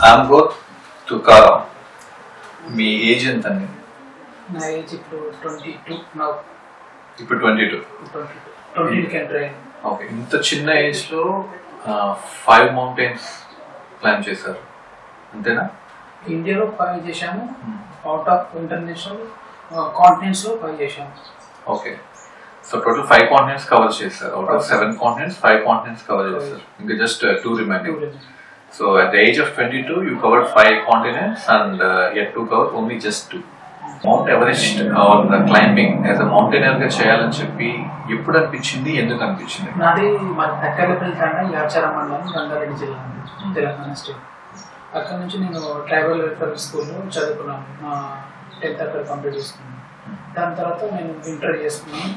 I'm గోత్ Tukaram. Me age ఎంత అండి? నా ఏజ్ ఇప్పుడు 22 నౌ. ఇప్పుడు 22. 22 ఎంటర్ అయింది. ఓకే, ఇంత చిన్న ఏజ్ లో 5 మౌంటైన్స్ క్లైంబ్ చేశారు అంతేనా? ఇండియాలో 5 చేశాము, అవుట్ ఆఫ్ ఇంటర్నేషనల్ కాంటినెంట్స్ లో 5 చేశాము. Okay, so total 5 continents cover చేశారు. Out of 7 continents 5 continents cover చేశారు. ఇంకా just 2 remaining. So at the age of 22 you covered 5 continents and yet to cover only just 2. Mount Everest or climbing as a mountaineer గా చేయాలని చెప్పి ఎప్పుడు అనిపించింది, ఎందుకు అనిపించింది? నాది మా తక్కలపల్లి తండ యాచారం మండలం రంగారెడ్డి జిల్లా తెలంగాణ స్టేట్. అక్కడ నుంచి నేను ట్రైబల్ వెల్ఫేర్ స్కూల్లో చదువుకున్నాను. మా 10th అక్కడ కంప్లీట్ చేసుకున్నాను. దాని తర్వాత నేను ఇంటర్ చేసుకున్నాను.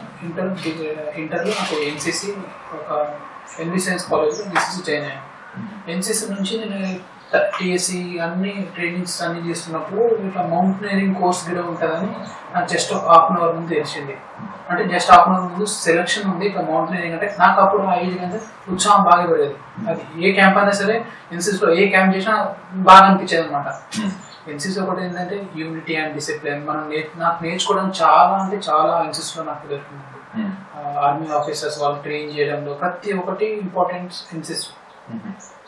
ఇంటర్లో నాకు ఎన్సీసీ ఒక ఎన్వి సైన్స్ కాలేజ్లో ఎన్సీసీ జాయిన్ అయ్యాను. ఎన్సీసీ నుంచి నేను టీఎస్సీ అన్ని ట్రైనింగ్స్ అన్ని చేస్తున్నప్పుడు ఇట్లా మౌంటైనరింగ్ కోర్స్ కూడా ఉంటుందని నాకు జస్ట్ హాఫ్ అన్ అవర్ ముందు తెలిసింది. అంటే జస్ట్ హాఫ్ అన్ అవర్ ముందు సెలక్షన్ ఉంది ఇట్లా మౌంటైనరింగ్ అంటే నాకు అప్పుడు ఆ ఏజ్ కంటే ఉత్సాహం బాగా పడేది. అది ఏ క్యాంప్ అయినా సరే ఎన్సీసీలో ఏ క్యాంప్ చేసినా బాగా అనిపించేది అనమాట. ఎన్సీసీ ఒకటి ఏంటంటే యూనిటీ అండ్ డిసిప్లిన్. మనం నాకు నేర్చుకోవడం చాలా అంటే చాలా ఎన్సీసీలో నాకు దొరికింది. ఆర్మీ ఆఫీసర్స్ వాళ్ళు ట్రైన్ చేయడంలో ప్రతి ఒక్కటి ఇంపార్టెంట్ ఎన్సీసీ.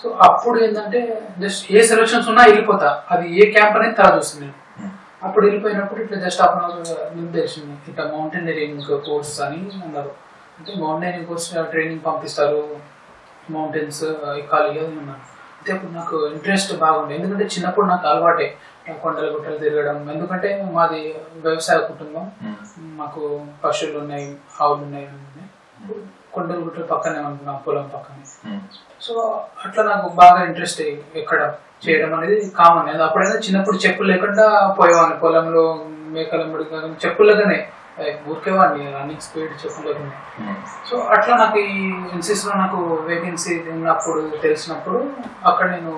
సో అప్పుడు ఏంటంటే జస్ట్ ఏ సెలక్షన్స్ ఉన్నా వెళ్ళిపోతా, అది ఏ క్యాంప్ అనేది తర్వాత చూస్తుంది. అప్పుడు వెళ్ళిపోయినప్పుడు ఇట్లా జస్ట్ హాఫ్ అన్ అవర్ ముందు తెలిసింది ఇట్లా మౌంటైనరింగ్ కోర్స్ అని అన్నారు. అంటే మౌంటైనరింగ్ కోర్స్ ట్రైనింగ్ పంపిస్తారు, మౌంటైన్స్ ఎక్కాలి అని అన్నారు. అయితే అప్పుడు నాకు ఇంట్రెస్ట్ బాగుండే, ఎందుకంటే చిన్నప్పుడు నాకు అలవాటే కొండల గుట్టలు తిరగడం. ఎందుకంటే మాది వ్యవసాయ కుటుంబం, మాకు పశువులు ఉన్నాయి, ఆవులు ఉన్నాయి. కొండల గుట్టలు పక్కనే ఉంటున్నాం, పొలం పక్కనే. సో అట్లా నాకు బాగా ఇంట్రెస్ట్ ఎక్కడ చేయడం అనేది కామన్. అప్పుడైనా చిన్నప్పుడు చెప్పులు లేకుండా పోయేవాడిని పొలంలో, మేకలమ్మడి చెప్పులగానే ఊరికేవాడిని, రన్నింగ్ స్పీడ్ చెప్పులగానే. సో అట్లా నాకు ఈ ఎన్సీసీలో నాకు వేకెన్సీ ఉన్నప్పుడు తెలిసినప్పుడు అక్కడ నేను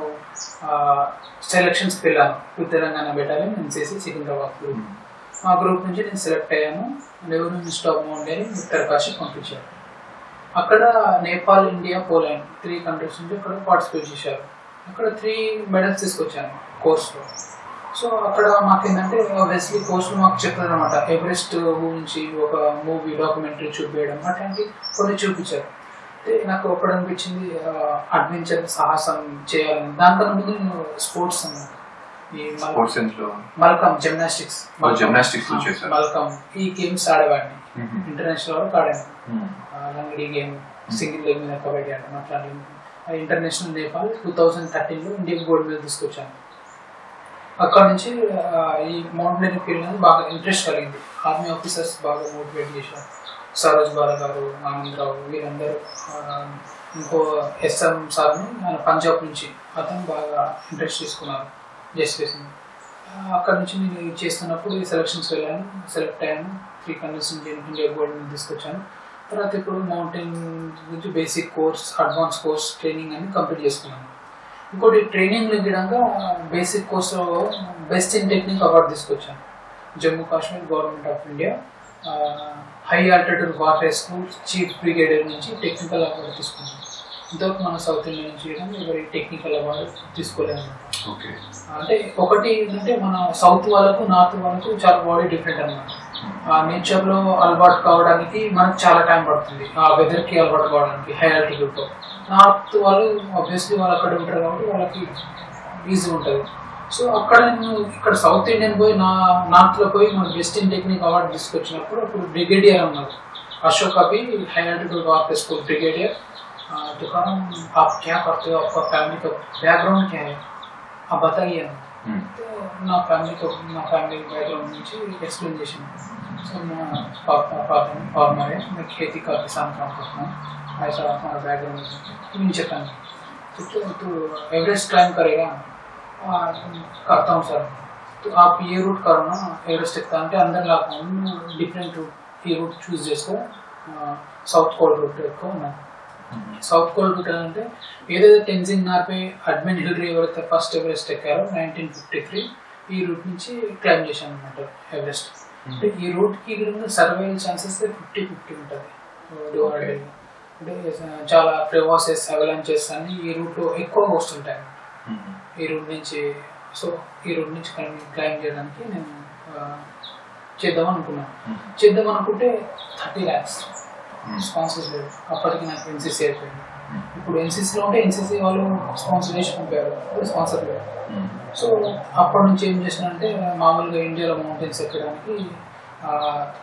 సెలక్షన్స్కి వెళ్ళాను. Telangana battalion NCC Secunderabad group. ఆ గ్రూప్ నుంచి నేను సెలెక్ట్ అయ్యాను. ఎవరు స్టాప్ మౌంటైన్ ఉత్తరకాశీ పంపించారు. అక్కడ నేపాల్, ఇండియా, పోలాండ్ 3 కంట్రీస్ నుంచి అక్కడ పార్టిసిపేట్ చేశారు. అక్కడ 3 మెడల్స్ తీసుకొచ్చాను కోర్స్లో. సో అక్కడ మాకేంటంటే ఆబ్వియస్లీ కోర్సులో మాకు చెప్పారు అనమాట, ఎవరెస్ట్ గురించి ఒక మూవీ డాక్యుమెంటరీ చూపించడం అట్లాంటి కొన్ని చూపించారు. నాకు అప్పుడు అనిపించింది అడ్వెంచర్ సాహసం చేయాలని. దానికన్నా ముందు నేను స్పోర్ట్స్ అన్నమాట, ఈ మల్కం జిమ్నాస్టిక్స్ మల్కం ఈ గేమ్స్ ఆడేవాడిని. ఇంటర్నేషనల్ వరకు ఆడాను. లంగడి గేమ్, సింగిల్ లెగ్ మీద కబడ్డీ ఆడటం అట్లాంటి. ఇంటర్నేషనల్ నేపాల్ 2013లో ఇండియన్ గోల్డ్ మెడల్ తీసుకొచ్చాను. అక్కడ నుంచి ఈ మౌంటైనరింగ్ ఫీల్డ్ అనేది బాగా ఇంట్రెస్ట్ కలిగింది. ఆర్మీ ఆఫీసర్స్ బాగా మోటివేట్ చేశారు. సరోజ్ బాలా గారు, ఆనందరావు వీరందరూ. ఇంకో ఎస్ఎం సార్ని ఆయన పంజాబ్ నుంచి, అతను బాగా ఇంట్రెస్ట్ తీసుకున్నారు జస్టిస్ని. అక్కడ నుంచి నేను చేస్తున్నప్పుడు ఈ సెలక్షన్స్ వెళ్ళాను, సెలెక్ట్ అయ్యాను. 3 కంట్రీస్ నుంచి ఇండియా గోల్డ్ మెడల్ తీసుకొచ్చాను. తర్వాత ఇప్పుడు మౌంటైన్ గురించి basic course, advance course training అని కంప్లీట్ చేసుకున్నాను. ఇంకోటి ట్రైనింగ్ దిగడంగా బేసిక్ కోర్స్లో బెస్ట్ ఇన్ టెక్నిక్ అవార్డు తీసుకొచ్చాను. Jammu Kashmir government of India high altitude warfare school chief brigadier నుంచి టెక్నికల్ అవార్డు తీసుకున్నాను. ఇంతవరకు మన సౌత్ ఇండియా నుంచి ఎవరి టెక్నికల్ అవార్డు తీసుకోలేదు. అంటే ఒకటి ఏంటంటే మన సౌత్ వాళ్ళకు నార్త్ వాళ్ళకు చాలా బాడీ డిఫరెంట్ అన్నమాట. ఆ నేచర్లో అలవాటు కావడానికి మనకు చాలా టైం పడుతుంది, ఆ వెదర్కి అలవాటు కావడానికి హై ఆల్టిట్యూడ్లో. నార్త్ వాళ్ళు ఆబ్వియస్లీ వాళ్ళు అక్కడ ఉంటారు కాబట్టి వాళ్ళకి ఈజీ ఉంటుంది. సో అక్కడ నేను ఇక్కడ సౌత్ ఇండియన్ పోయి నార్త్లో పోయి మన బెస్ట్ ఇన్ టెక్నిక్ అవార్డు తీసుకొచ్చినప్పుడు అప్పుడు బ్రిగేడియర్ ఉన్నారు అశోక్ అభి, high altitude warfare school brigadier. दुकान आप क्या करते हो, आपका फैमिली का बैकग्राउंड क्या है, आप बताइए. నా ఫ్యామిలీ బ్యాక్గ్రౌండ్ నుంచి ఎక్స్ప్లెయిన్ చేసింది. సో మా पापा फार्मर है, मैं खेती का किसान काम करता हूँ, ऐसा हमारा बैकग्राउंड नहीं चेता नहीं. तो एवरेस्ट क्लाइम करेगा, करता हूँ सर. तो आप ये रूट करो ना, एवरेस्ट ఎక్కుతా అంటే అందరు లాగా డిఫరెంట్ రూట్, ఈ రూట్ చూస్ చేసుకో, సౌత్ కోల్డ్ రూట్ ఎక్కువ ఉన్నాయి. సౌత్ కోల్డ్ రూట్ అంటే ఏదైతే టెన్జింగ్ నార్పే అడ్మిన్ హిల్ ఎవరైతే ఫస్ట్ ఎవరెస్ట్ ఎక్కారో 1953, ఈ రూట్ నుంచి క్లైమ్ చేశాను అనమాట ఎవరెస్ట్. అంటే ఈ రూట్కి సర్వైవల్ ఛాన్సెస్ 50-50 ఉంటుంది. అంటే చాలా క్రెవాసెస్, అవలాంచెస్ అన్ని ఈ రూట్లో ఎక్కువగా వస్తుంటాయి. ఈ రూట్ నుంచి. సో ఈ రూట్ నుంచి క్లైమ్ చేయడానికి నేను చేద్దాం అనుకున్నాను. చేద్దాం అనుకుంటే 30 lakhs స్పాన్సర్స్ లేదు. అప్పటికి నాకు ఎన్సీసీ అయిపోయింది. ఇప్పుడు ఎన్సీసీలో ఉంటే ఎన్సీసీ వాళ్ళు స్పాన్సర్ చేసి పంపారు, ఇప్పుడు స్పాన్సర్ లేదు. సో అప్పటి నుంచి ఏం చేసిన అంటే మామూలుగా ఇండియాలో మౌంటైన్స్ ఎక్కడానికి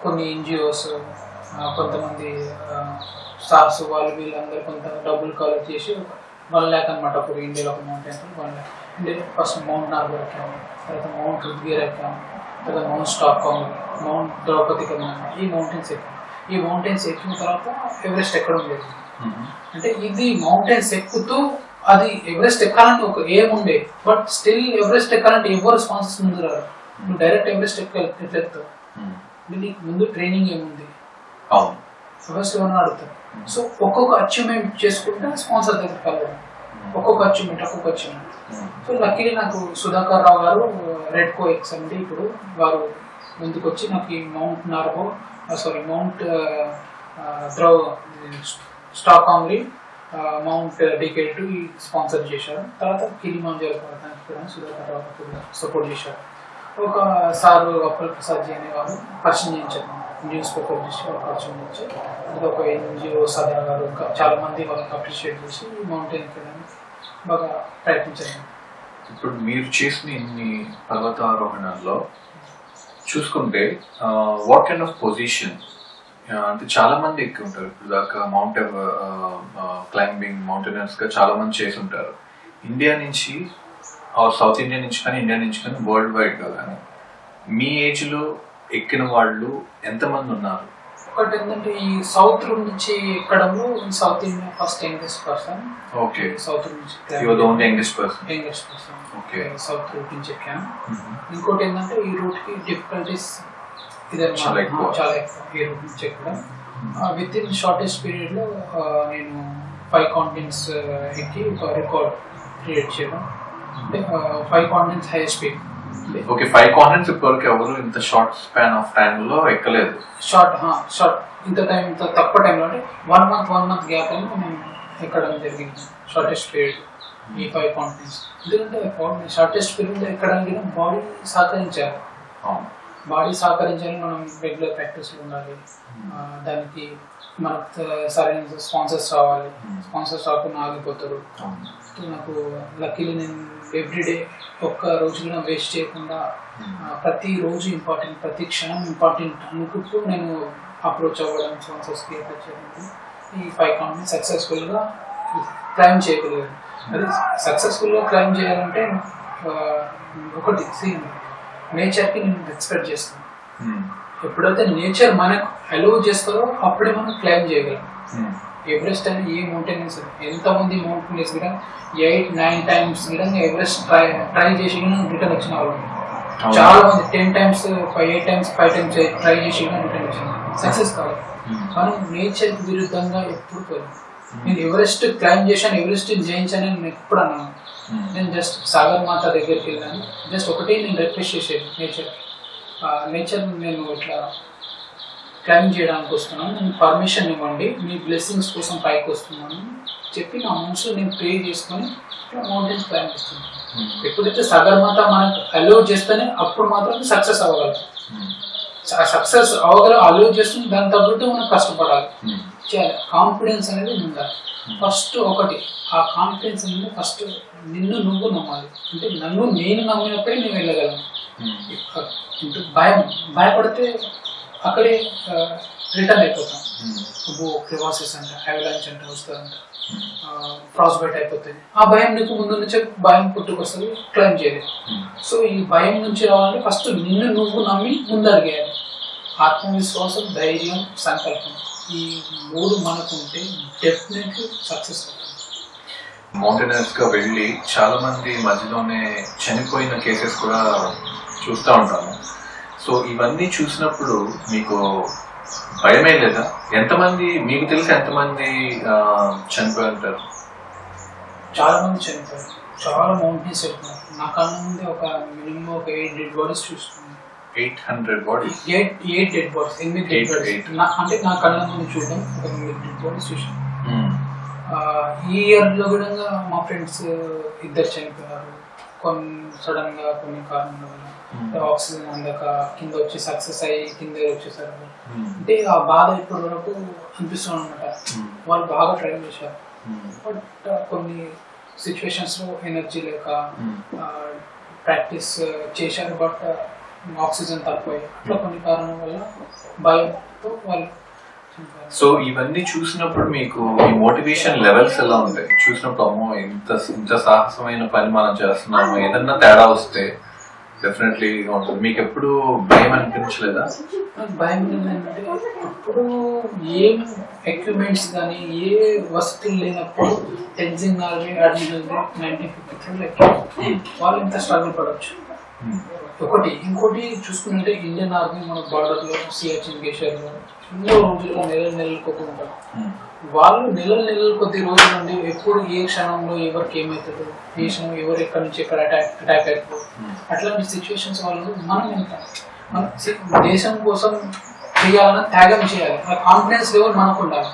కొన్ని ఎన్జిఓస్, కొంతమంది స్టార్స్ వాళ్ళు వీళ్ళందరూ కొంత డబ్బులు కలెక్ట్ చేసి 1 lakh అనమాట. అప్పుడు ఇండియాలో ఒక mountain 1 lakh. India first mount నార్బర్ ఎక్కాము, తర్వాత మౌంట్ రుద్గీర్ ఎక్కాము, తర్వాత మౌంట్ స్టాక్హోమ్, మౌంట్ ద్రౌపది కమ్యూన్, ఈ మౌంటైన్స్ ఎక్కాము. ఈ మౌంటైన్స్ ఎక్కిన తర్వాత ఎవరెస్ట్ ఎక్కడం లేదు. అంటే ఇది మౌంటైన్స్ ఎక్కుతూ అది ఎవరెస్ట్ ఎక్కాలంటే ఒక ఏం ఉండే, బట్ స్టిల్ ఎవరెస్ట్ ఎక్కాలంటే ఎవరు స్పాన్సర్స్ ముందు రారు. నువ్వు డైరెక్ట్ ఎవరెస్ట్ ఎక్కలేస్తావు. నీకు ముందు ట్రైనింగ్ ఏముంది, ఎవరెస్ట్ ఎవరైనా అడుగుతారు. సో ఒక్కొక్క అచీవ్మెంట్ చేసుకుంటే స్పాన్సర్ దగ్గరికి వెళ్ళడం, ఒక్కొక్క అచీవ్మెంట్. సో లక్కీగా నాకు సుధాకర్ రావు గారు రెడ్కో ఎక్స్ అండి ఇప్పుడు వారు ముందుకు వచ్చి నాకు ఈ మౌంట్ నార్బో మౌంట్ స్టాక్హోమ్, మౌంట్ డికేల్ ఈ స్పాన్సర్ చేశారు. తర్వాత కిలిమంజారో పర్వతానికి కూడా సుధాకర్ రావు కూడా సపోర్ట్ చేశారు. ఒక సారు అప్పల్ ప్రసాద్ జీ అనే వాళ్ళు పరిచయం చేయించారు, న్యూస్ పేపర్ చూసి వాళ్ళు పరిచయం చేయించారు. అది ఒక ఎన్జిఓ సదా గారు ఇంకా చాలా మంది వాళ్ళకి అప్రిషియేట్ చేసి మౌంటైన్ ఎక్కడానికి బాగా ప్రయత్నించారు. ఇప్పుడు మీరు చేసిన ఇన్ని పర్వతారోహణల్లో చూసుకుంటే వాట్ కైండ్ ఆఫ్ పొజిషన్ అంటే చాలా మంది ఎక్కి ఉంటారు ఇప్పుడు దాకా మౌంట్ క్లైంబింగ్ మౌంటైనర్స్ గా చాలా మంది చేసి ఉంటారు. ఇండియా నుంచి సౌత్ ఇండియా నుంచి కానీ ఇండియా నుంచి కానీ వరల్డ్ వైడ్ గా కానీ మీ ఏజ్ లో ఎక్కిన వాళ్ళు ఎంతమంది ఉన్నారు? ఒకటి ఏంటంటే ఈ సౌత్ నుంచి ఎక్కడంలో south India first youngest person. Okay, south నుంచి youngest person. Okay, south route నుంచి ఎక్కాను. ఇంకోటి ఏంటంటే ఈ రూట్ కి డిఫికల్టీస్ చాలా ఎక్కువ ఈ రూట్ నుంచి ఎక్కడం. విత్ ఇన్ షార్టెస్ట్ పీరియడ్ లో నేను 5 కాంటినెంట్స్ ఎక్కి ఒక రికార్డ్ క్రియేట్ చేయడం. అంటే 5 continents highest peak. Okay, 5 continents ఇప్పటివరకు ఎవరు ఇంత షార్ట్ స్పాన్ ఆఫ్ టైమ్ లో ఎక్కలేదు. షార్ట్ ఇంత టైం, ఇంత తక్కువ టైంలో అంటే 1 month గ్యాప్ అని నేను ఎక్కడం జరిగింది షార్టెస్ట్ పీరియడ్ ఈ 5 కాంటినెంట్స్. ఎందుకంటే షార్టెస్ట్ పీరియడ్ ఎక్కడానికి బాడీ సహకరించాలి. బాడీ సహకరించాలి, మనం రెగ్యులర్ ప్రాక్టీస్లో ఉండాలి. దానికి మనకు సరైన స్పాన్సర్స్ రావాలి. స్పాన్సర్స్ రాకుండా ఆగిపోతారు. నాకు లక్కీలీ నేను ఎవ్రీడే ఒక్క రోజులో వేస్ట్ చేయకుండా ప్రతిరోజు ఇంపార్టెంట్, ప్రతి క్షణం ఇంపార్టెంట్ అనుకుంటూ నేను అప్రోచ్ అవ్వడం, స్పాన్సర్స్కి అప్రోచ్ చేయడం. ఈ 5 కాంటినెంట్స్ సక్సెస్ఫుల్గా క్లైమ్ చేయగలిగాను. అది సక్సెస్ఫుల్గా క్లైమ్ చేయాలంటే ఒకటి నేచర్కి నేను రెస్పెక్ట్ చేస్తాను. ఎప్పుడైతే నేచర్ మనకు అలౌ చేస్తారో అప్పుడే మనం క్లైమ్ చేయగలం. ఎవరెస్ట్ అని ఏ మౌంటైనర్స్ ఎంతమంది మౌంటైనర్స్ కూడా 8-9 times కూడా ఎవరెస్ట్ ట్రై చేసి రిటర్న్ వచ్చిన వాళ్ళు చాలా మంది. 10 times 8 times 5 times ట్రై చేసి రిటర్న్ వచ్చిన సక్సెస్ కావాలి. మనం నేచర్కి విరుద్ధంగా ఎప్పుడు పోయాం. నేను ఎవరెస్ట్ క్లైమ్ చేశాను, ఎవరెస్ట్ జయించాను నేను ఎప్పుడు అన్నాను. నేను జస్ట్ సాగర్ మాత దగ్గరికి వెళ్ళాను. జస్ట్ ఒకటి నేను రిక్వెస్ట్ చేసేది నేచర్ నేను ఇట్లా క్లైమ్ చేయడానికి వస్తున్నాను, నేను పర్మిషన్ ఇవ్వండి, మీ బ్లెస్సింగ్స్ కోసం పైకి వస్తున్నాను చెప్పి నా మనసులో నేను ప్రే చేసుకొని ఇట్లా మౌంటైన్స్ క్లైమ్ చేస్తున్నాను. ఎప్పుడైతే సాగర్ మాత మనకు అలౌ చేస్తేనే అప్పుడు మాత్రం సక్సెస్ అవ్వగలం. సక్సెస్ అలౌ చేస్తుంది, దాని తగ్గట్టు మనం కష్టపడాలి, చేయాలి. కాన్ఫిడెన్స్ అనేది ఉండాలి ఫస్ట్. ఒకటి ఆ కాన్ఫిడెన్స్ అనేది ఫస్ట్ నిన్ను నువ్వు నమ్మాలి. అంటే నన్ను నేను నమ్మినప్పుడే నేను వెళ్ళగలను. భయపడితే అక్కడే రిటర్న్ అయిపోతాం. క్రివాసిస్ అంటే అవలాంచ్ అంటే వస్తుందంట, ఫ్రాస్ట్ బైట్ అయిపోతుంది. ఆ భయం నీకు ముందు నుంచే భయం పుట్టుకొస్తుంది, క్లైమ్ చేయలేదు. సో ఈ భయం నుంచి రావాలంటే ఫస్ట్ నిన్ను నువ్వు నమ్మి ముందడిగేయాలి. ఆత్మవిశ్వాసం, ధైర్యం, సంకల్పం, ఈ 3 మనకుంటే డెఫినెట్లీ సక్సెస్ అవుతుంది. మౌంటైనర్స్ గా వెళ్ళి చాలా మంది మధ్యలోనే చనిపోయిన కేసెస్ కూడా చూస్తూ ఉంటాము. సో ఇవన్నీ చూసినప్పుడు మీకు భయమే లేదా? ఎంతమంది మీకు తెలిసి ఎంతమంది చనిపోయి ఉంటారు? చాలా మంది చనిపోయారు, చాలా మౌంటైన్స్ వెళ్తున్నారు. నా కళ్ళ ముందే ఒక మినిమం ఒక 8 డెడ్ బాడీస్ చూస్తున్నాను. 800 bodies? 8 dead bodies, 8 dead bodies. అంటే నా కళ్ళ ముందు చూడడం ఒక 8 డెడ్ బాడీస్ చూసాను. ఈ ఇయర్లో కూడా మా ఫ్రెండ్స్ ఇద్దరు చనిపోయారు సడన్గా కొన్ని కారణాల వల్ల. ఆక్సిజన్ అందక కింద వచ్చి సక్సెస్ అయ్యి కింద వచ్చేసారు. అంటే ఆ బాధ ఇప్పటి వరకు అనిపిస్తుంది అనమాట. వాళ్ళు బాగా ట్రై చేశారు, బట్ కొన్ని సిచ్యువేషన్స్లో ఎనర్జీ లేక ప్రాక్టీస్ చేశారు, బట్ ఆక్సిజన్ తక్కువై అట్లా కొన్ని కారణాల వల్ల భయంతో వాళ్ళు. సో ఇవన్నీ చూసినప్పుడు మీకు ఈ మోటివేషన్ లెవెల్స్ ఎలా ఉంటాయి? చూసినప్పుడు అమ్మో ఇంత సాహసమైన పని మనం చేస్తున్నాము, ఏదన్నా తేడా వస్తే డెఫినెట్లీ ఉంటుంది. మీకు ఎప్పుడు భయం అనిపించలేదా? భయం ఏంటంటే అప్పుడు ఏం ఎక్విప్మెంట్స్ కానీ ఏ వసతులు లేనప్పుడు టెన్జింగ్ ఆర్మీ అడ్మిరల్ 1953 వాళ్ళు ఎంత స్ట్రగుల్ పడవచ్చు. ఒకటి ఇంకోటి చూసుకుంటే ఇండియన్ ఆర్మీ మన బార్డర్లో సియాచిన్ గ్లేషియర్లో ఎన్నో రోజులుగా నెలలు కొట్టుకుంటారు. వాళ్ళు నెలల కొద్ది రోజుల నుండి ఎప్పుడు ఏ క్షణంలో ఎవరికి ఏమవుతుందో, ఏ క్షణం ఎవరు ఎక్కడి నుంచి ఎక్కడ అటాక్ అవుతుందో అట్లాంటి సిచ్యువేషన్స్ వాళ్ళు మనం ఎంత మన దేశం కోసం చేయాలన్నా త్యాగం చేయాలి. ఆ కాన్ఫిడెన్స్ లెవెల్ మనకు ఉండాలి.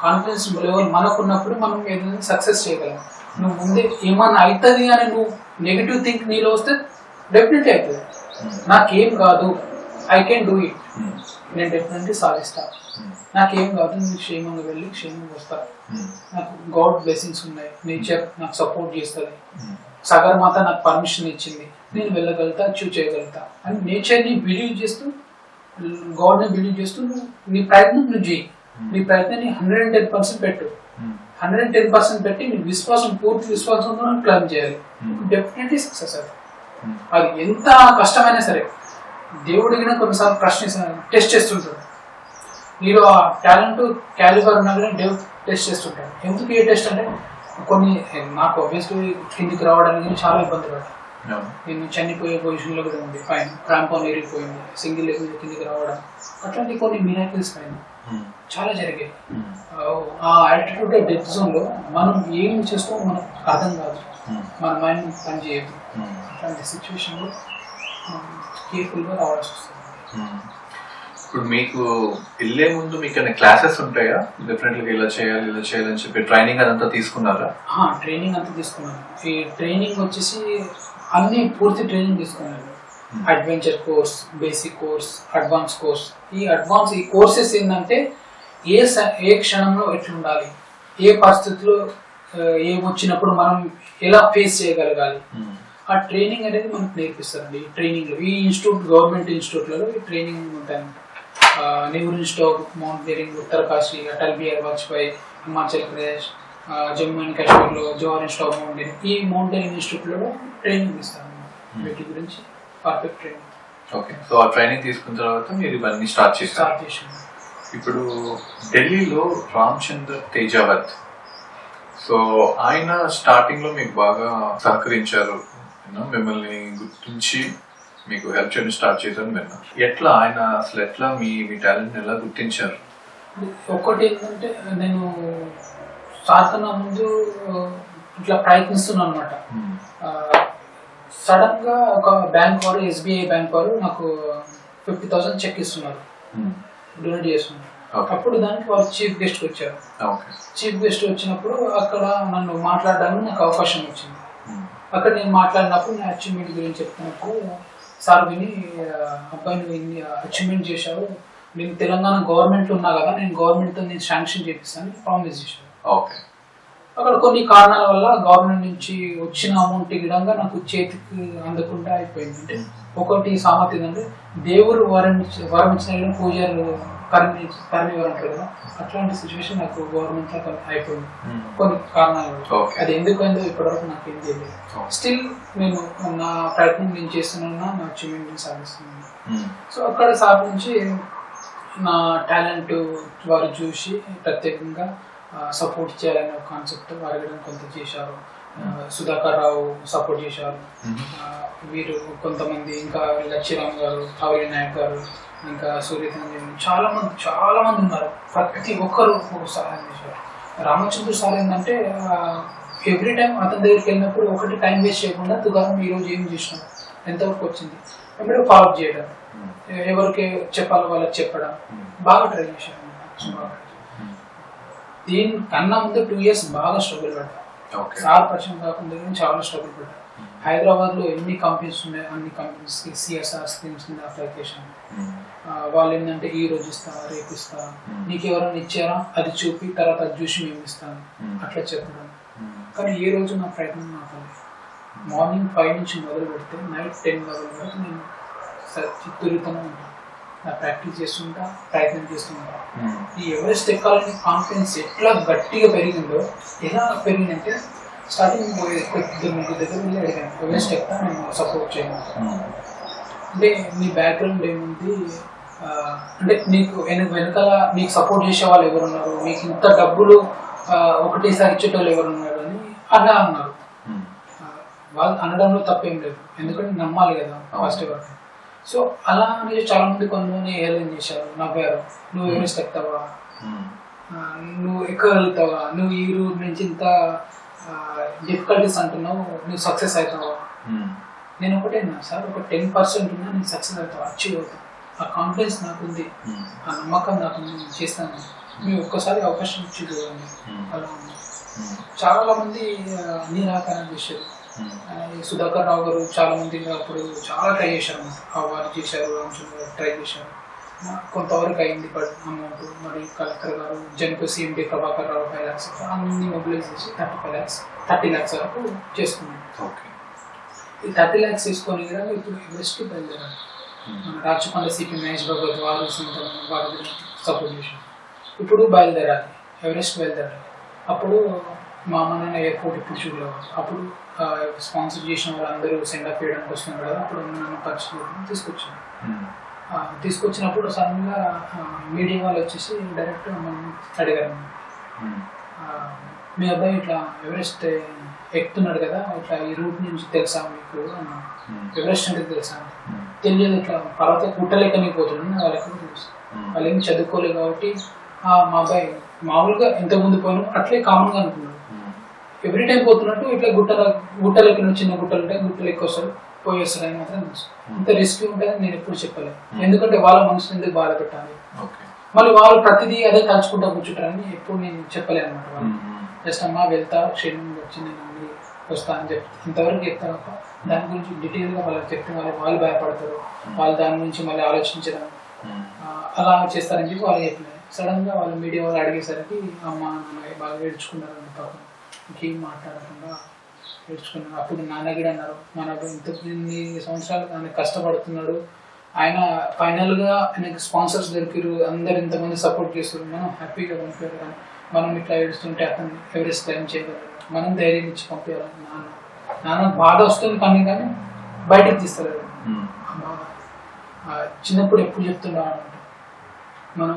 కాన్ఫిడెన్స్ లెవెల్ మనకు ఉన్నప్పుడు మనం ఏదైనా సక్సెస్ చేయగలం. నువ్వు ముందే ఏమన్నా అవుతుంది అని నువ్వు నెగిటివ్ థింక్ నీలో వస్తే డెఫినెట్లీ అవుతుంది. నాకేం కాదు, ఐ కెన్ డూ ఇట్, నేను డెఫినెట్లీ సాధిస్తా, నాకేం కాదు, నేను క్షేమంగా వెళ్ళి క్షేమంగా వస్తా, నాకు గాడ్ బ్లెస్సింగ్స్ ఉన్నాయి, నేచర్ నాకు సపోర్ట్ చేస్తుంది, సగర్మాత నాకు పర్మిషన్ ఇచ్చింది, నేను వెళ్ళగలుగుతా, అచీవ్ చేయగలుగుతా అని నేచర్ని బిలీవ్ చేస్తూ, గాడ్ని బిలీవ్ చేస్తూ నీ ప్రయత్నం నువ్వు చేయి. నీ ప్రయత్నాన్ని 110% పెట్టు. 110% పెట్టి నీ విశ్వాసం, పూర్తి విశ్వాసంతో క్లైమ్ చేయాలి. డెఫినెట్లీ సక్సెస్ అవుతుంది. అది ఎంత కష్టమైనా సరే దేవుడికి కొన్నిసార్లు టెస్ట్ చేస్తుంటాడు. నీలో ఆ టాలెంట్ క్యాలిబర్ ఉన్నా కానీ దేవుడు టెస్ట్ చేస్తుంటాడు. ఎందుకు ఏ టెస్ట్ అంటే కొన్ని నాకు ఆబ్వియస్లీ కిందికి రావడానికి చాలా ఇబ్బంది పడ్డాను. నేను చనిపోయే పొజిషన్లో కూడా ఉంది, పైన క్రాంపాన్ ఎరిగిపోయింది, సింగిల్ లెగ్ కిందికి రావడం, అట్లాంటి కొన్ని మిరాకిల్స్ పైన చాలా జరిగాయి. ఆ యాటిట్యూడ్ డెత్ జోన్లో మనం ఏం చేస్తామో మనకు అర్థం కాదు, మన మైండ్ పనిచేయదు. అట్లాంటి సిచ్యువేషన్లో కేర్ఫుల్గా రావాల్సి వస్తుంది. ఇప్పుడు మీకు వెళ్ళే ముందు మీకు క్లాసెస్ ఉంటాయా? డెఫినెట్గా ఇలా చేయాలి అని చెప్పి ట్రైనింగ్ అదంతా తీసుకున్నారా? ట్రైనింగ్ అంతా తీసుకున్నాను. ఈ ట్రైనింగ్ వచ్చేసి అన్ని పూర్తి ట్రైనింగ్ తీసుకున్నాను. Adventure course, basic course, advance course. ఈ కోర్సెస్ ఏంటంటే ఏ క్షణంలో ఎట్లుండాలి, ఏ పరిస్థితిలో ఏమొచ్చినప్పుడు మనం ఎలా ఫేస్ చేయగలగాలి, ఆ ట్రైనింగ్ అనేది మనకు నేర్పిస్తారండి. ఈ ట్రైనింగ్లో ఈ గవర్నమెంట్ ఇన్స్టిట్యూట్లలో ఈ ట్రైనింగ్ ఉంటాయన్నమాట. Nehru institute, mount bearing, Uttarkashi, Atal Bihari Vajpayee, Himachal Pradesh, Jammu and కాశ్మీర్లో జవహర్ ఇన్స్టిట్యూట్ ఆఫ్ మౌంటైన్, ఈ మౌంటైన్ ఇన్స్టిట్యూట్లో ట్రైనింగ్ ఇస్తాను వీటి గురించి. Perfect training. ఓకే, సో ఆ ట్రైనింగ్ తీసుకున్న తర్వాత మీరు ఇవన్నీ స్టార్ట్ చేశాను. ఇప్పుడు ఢిల్లీలో రామచంద్ర తేజావత్, సో ఆయన స్టార్టింగ్ లో మీకు బాగా సహకరించారు, మిమ్మల్ని గుర్తించి మీకు హెల్ప్ చేయడం స్టార్ట్ చేశారు విన్నా. ఎట్లా ఆయన అసలు ఎట్లా మీ టాలెంట్ ఎలా గుర్తించారు? ఒకటి ఏంటంటే నేను స్టార్ట్ కన్నా ముందు ఇట్లా ప్రయత్నిస్తున్నాను అనమాట. సడన్ గా ఒక బ్యాంక్ వారు, ఎస్బీఐ బ్యాంక్ వారు నాకు 50,000 చెక్ ఇస్తున్నారు, డొనేట్ చేస్తున్నారు. అప్పుడు దానికి వాళ్ళు చీఫ్ గెస్ట్ వచ్చారు. చీఫ్ గెస్ట్ వచ్చినప్పుడు అక్కడ నన్ను మాట్లాడడానికి నాకు అవకాశం వచ్చింది. అక్కడ నేను మాట్లాడినప్పుడు నా అచీవ్మెంట్ గురించి చెప్తున్నప్పుడు సార్ విని, అబ్బాయి నువ్వు ఇన్ని అచీవ్మెంట్ చేశావు, నేను తెలంగాణ గవర్నమెంట్ ఉన్నా కదా, నేను గవర్నమెంట్తో నేను శాంక్షన్ చేపిస్తాను ప్రామిస్ చేశాను. అక్కడ కొన్ని కారణాల వల్ల గవర్నమెంట్ నుంచి వచ్చిన అమౌంట్ విధంగా నాకు చేతికి అందకుండా అయిపోయింది. అంటే ఒకటి సామర్థ్యం ఏంటంటే దేవుడు వరం ఇచ్చిన పూజారు కర్మీవారు అంటారు కదా, అట్లాంటి సిచ్యువేషన్ నాకు గవర్నమెంట్ లో అయిపోయింది కొన్ని కారణాలు. అది ఎందుకైందో ఇప్పటివరకు నాకు ఏం తెలియదు. స్టిల్ నేను నా ప్రయత్నం నేను చేస్తున్నా, నా అచీవ్మెంట్ సాధిస్తున్నాను. సో అక్కడ సార్ నుంచి నా టాలెంట్ వారు చూసి ప్రత్యేకంగా సపోర్ట్ చేయాలనే ఒక కాన్సెప్ట్ అడగడం కొంత చేశారు. సుధాకర్ రావు సపోర్ట్ చేశారు. వీరు కొంతమంది ఇంకా లక్ష్మీరామ్ గారు, కావేరి నాయక్ గారు, ఇంకా సూర్యచంద్ర, చాలా మంది ఉన్నారు. ప్రతి ఒక్కరు సహాయం చేశారు. రామచంద్ర సార్ ఏంటంటే ఎవ్రీ టైం అతని దగ్గరికి వెళ్ళినప్పుడు ఒకటి టైం వేస్ట్ చేయకుండా తుగారం ఈరోజు ఏం చేసినాం, ఎంతవరకు వచ్చింది, ఎప్పుడో ఫాలోఅప్ చేయడం, ఎవరికి చెప్పాలో వాళ్ళకి చెప్పడం, బాగా ట్రై చేశారు. దీని కన్నా ముందు 2 years బాగా స్ట్రగుల్ పడ్డా. ఓకే. సార్ పరిచయం కాకుండా కానీ చాలా స్ట్రగుల్ పడ్డా. హైదరాబాద్లో ఎన్ని కంపెనీస్ ఉన్నాయి, అన్ని కంపెనీస్కి CSR స్కీమ్స్ కింద అప్లికేషన్. వాళ్ళు ఏంటంటే ఈ రోజు ఇస్తా, రేపు ఇస్తా, నీకు ఎవరైనా ఇచ్చారా అది చూపి తర్వాత అది చూసి మేము ఇస్తాను అట్లా చెప్పడం. కానీ ఏ రోజు నా ప్రయత్నం నాకు మార్నింగ్ 5 నుంచి మొదలు పెడితే నైట్ 10 వరకు నేను తిరుగుతూనే ఉంటాను. నా ప్రాక్టీస్ చేస్తుంటా, ప్రయత్నం చేస్తుంటా. ఈ ఎవరెస్ట్ ఎక్కాలని కాన్ఫిడెన్స్ ఎట్లా గట్టిగా పెరిగిందో, ఎలా పెరిగిందంటే స్టార్టింగ్ ముగ్గురు దగ్గర వెళ్ళి అడిగాను, ఎవరెస్ట్ ఎక్కా నేను సపోర్ట్ చేయను అంటే నీ బ్యాక్గ్రౌండ్ ఏముంది, అంటే నీకు వెనకాల నీకు సపోర్ట్ చేసే వాళ్ళు ఎవరున్నారు, మీకు ఇంత డబ్బులు ఒకటేసారి ఇచ్చేటోళ్ళు ఎవరున్నారు అని అలా అన్నారు. వాళ్ళు అనడంలో తప్పేం లేదు, ఎందుకంటే నమ్మాలి కదా ఫస్ట్ వరకు. సో అలా అనేది చాలా మంది కొంతమంది ఏం చేశారు, నవ్వారు, నువ్వు ఎవరెస్ట్ ఎక్కుతావా, నువ్వు ఎక్కగలుగుతావా, నువ్వు ఈ రూట్ నుంచి ఇంత డిఫికల్టీస్ అంటున్నావు, నువ్వు సక్సెస్ అవుతావా. నేను ఒకటేనా సార్, ఒక 10% ఉన్నా నేను సక్సెస్ అవుతాను, అచీవ్ అవుతాను, ఆ కాన్ఫిడెన్స్ నాకు ఉంది, ఆ నమ్మకం నాకు ఉంది, నేను చేస్తాను. మీరు ఒక్కసారి అవకాశం ఇచ్చి చూడండి. అలా ఉంది. చాలా మంది నిరాకరణ చేశారు. సుధాకర్ రావు గారు చాలా మంది అప్పుడు చాలా ట్రై చేశారు, వారు చేశారు, ట్రై చేశారు, కొంతవరకు అయింది అమౌంట్. మరి కలెక్టర్ గారు జనకు CMD ప్రభాకర్ రావు 5 lakhs అన్ని మొబిలైజ్ చేసి 30 lakhs వరకు చేసుకున్నాం. ఈ 30 lakhs తీసుకొని కూడా ఇప్పుడు ఎవరెస్ట్కి బయలుదేరారు. మన రాచకొండ CP మహేష్ భగవత్ వారు వారి సపోర్ట్ చేశారు. ఇప్పుడు బయలుదేరాలి, ఎవరెస్ట్ బయలుదేరాలి. అప్పుడు మా అమ్మ నాన్న ఎయిర్పోర్ట్ ఇప్పుడు చూడలేదు. అప్పుడు స్పాన్సర్ చేసిన వాళ్ళందరూ సెండ్ అప్ చేయడానికి వస్తున్నారు కదా, అప్పుడు నన్ను ఖర్చు తీసుకొచ్చాను. తీసుకొచ్చినప్పుడు సడన్గా మీడియా వాళ్ళు వచ్చేసి డైరెక్ట్ మనం అడిగారు, మీ అబ్బాయి ఇట్లా ఎవరెస్ట్ ఎక్కుతున్నాడు కదా, ఇట్లా ఈ రూట్ నుంచి తెలుసా మీకు అన్నా. ఎవరెస్ట్ అంటే తెలుసా, తెలియదు, ఇట్లా పర్వత గుట్టలేకని పోతుంది, వాళ్ళకి తెలుసు, వాళ్ళు ఏమి చదువుకోలేదు కాబట్టి మా అబ్బాయి మామూలుగా ఇంతకుముందు పోయినా అట్లే కామన్గా అనుకున్నాడు. ఎవ్రీ టైం పోతున్నట్టు ఇట్లా గుట్టలెక్కి చిన్న గుట్టలు ఉంటాయి, గుట్టలెక్కి వస్తాడు, పోయి వస్తాడు అని మాత్రం తెలుసు. ఇంత రిస్క్ ఉంటుందని నేను ఎప్పుడు చెప్పలేదు, ఎందుకంటే వాళ్ళ మనసుని ఎందుకు బాధ పెట్టాలి, మళ్ళీ వాళ్ళు ప్రతిదీ అదే తలుచుకుంటా కూర్చుంటారని ఎప్పుడు నేను చెప్పలేదు అనమాట. వాళ్ళు జస్ట్ అమ్మ వెళ్తా, క్షేమంగా వచ్చి నేను అన్ని వస్తా అని చెప్తా, ఇంతవరకు చెప్తా తప్ప దాని గురించి డీటెయిల్గా వాళ్ళకి చెప్తే వాళ్ళు భయపడతారు, వాళ్ళు దాని గురించి మళ్ళీ ఆలోచించడం అలా చేస్తారని చెప్పి వాళ్ళు చెప్పలేదు. సడన్గా వాళ్ళు మీడియా వాళ్ళు అడిగేసరికి అమ్మ నాన్న బాగా ఏడ్చుకున్నారు అని, పాపం ఇంకేం మాట్లాడకుండా ఏడ్చుకున్నారు. అప్పుడు నాన్నగిరి అన్నారు, మనకు ఇన్ని సంవత్సరాలు ఆయన కష్టపడుతున్నాడు, ఆయన ఫైనల్గా ఆయనకు స్పాన్సర్స్ దొరికారు, అందరు ఇంతమంది సపోర్ట్ చేస్తారు, మనం హ్యాపీగా పంపారు, కానీ మనం ఇట్లా ఏడుస్తుంటే అతను ఎవరెస్ట్ క్లైమ్ చేయగలరు, మనం ధైర్యం ఇచ్చి పంపించాలి. నాన్న బాధ వస్తుంది కానీ బయటకు తీస్తారు. చిన్నప్పుడు ఎప్పుడు చెప్తుండా అనమాట, మనం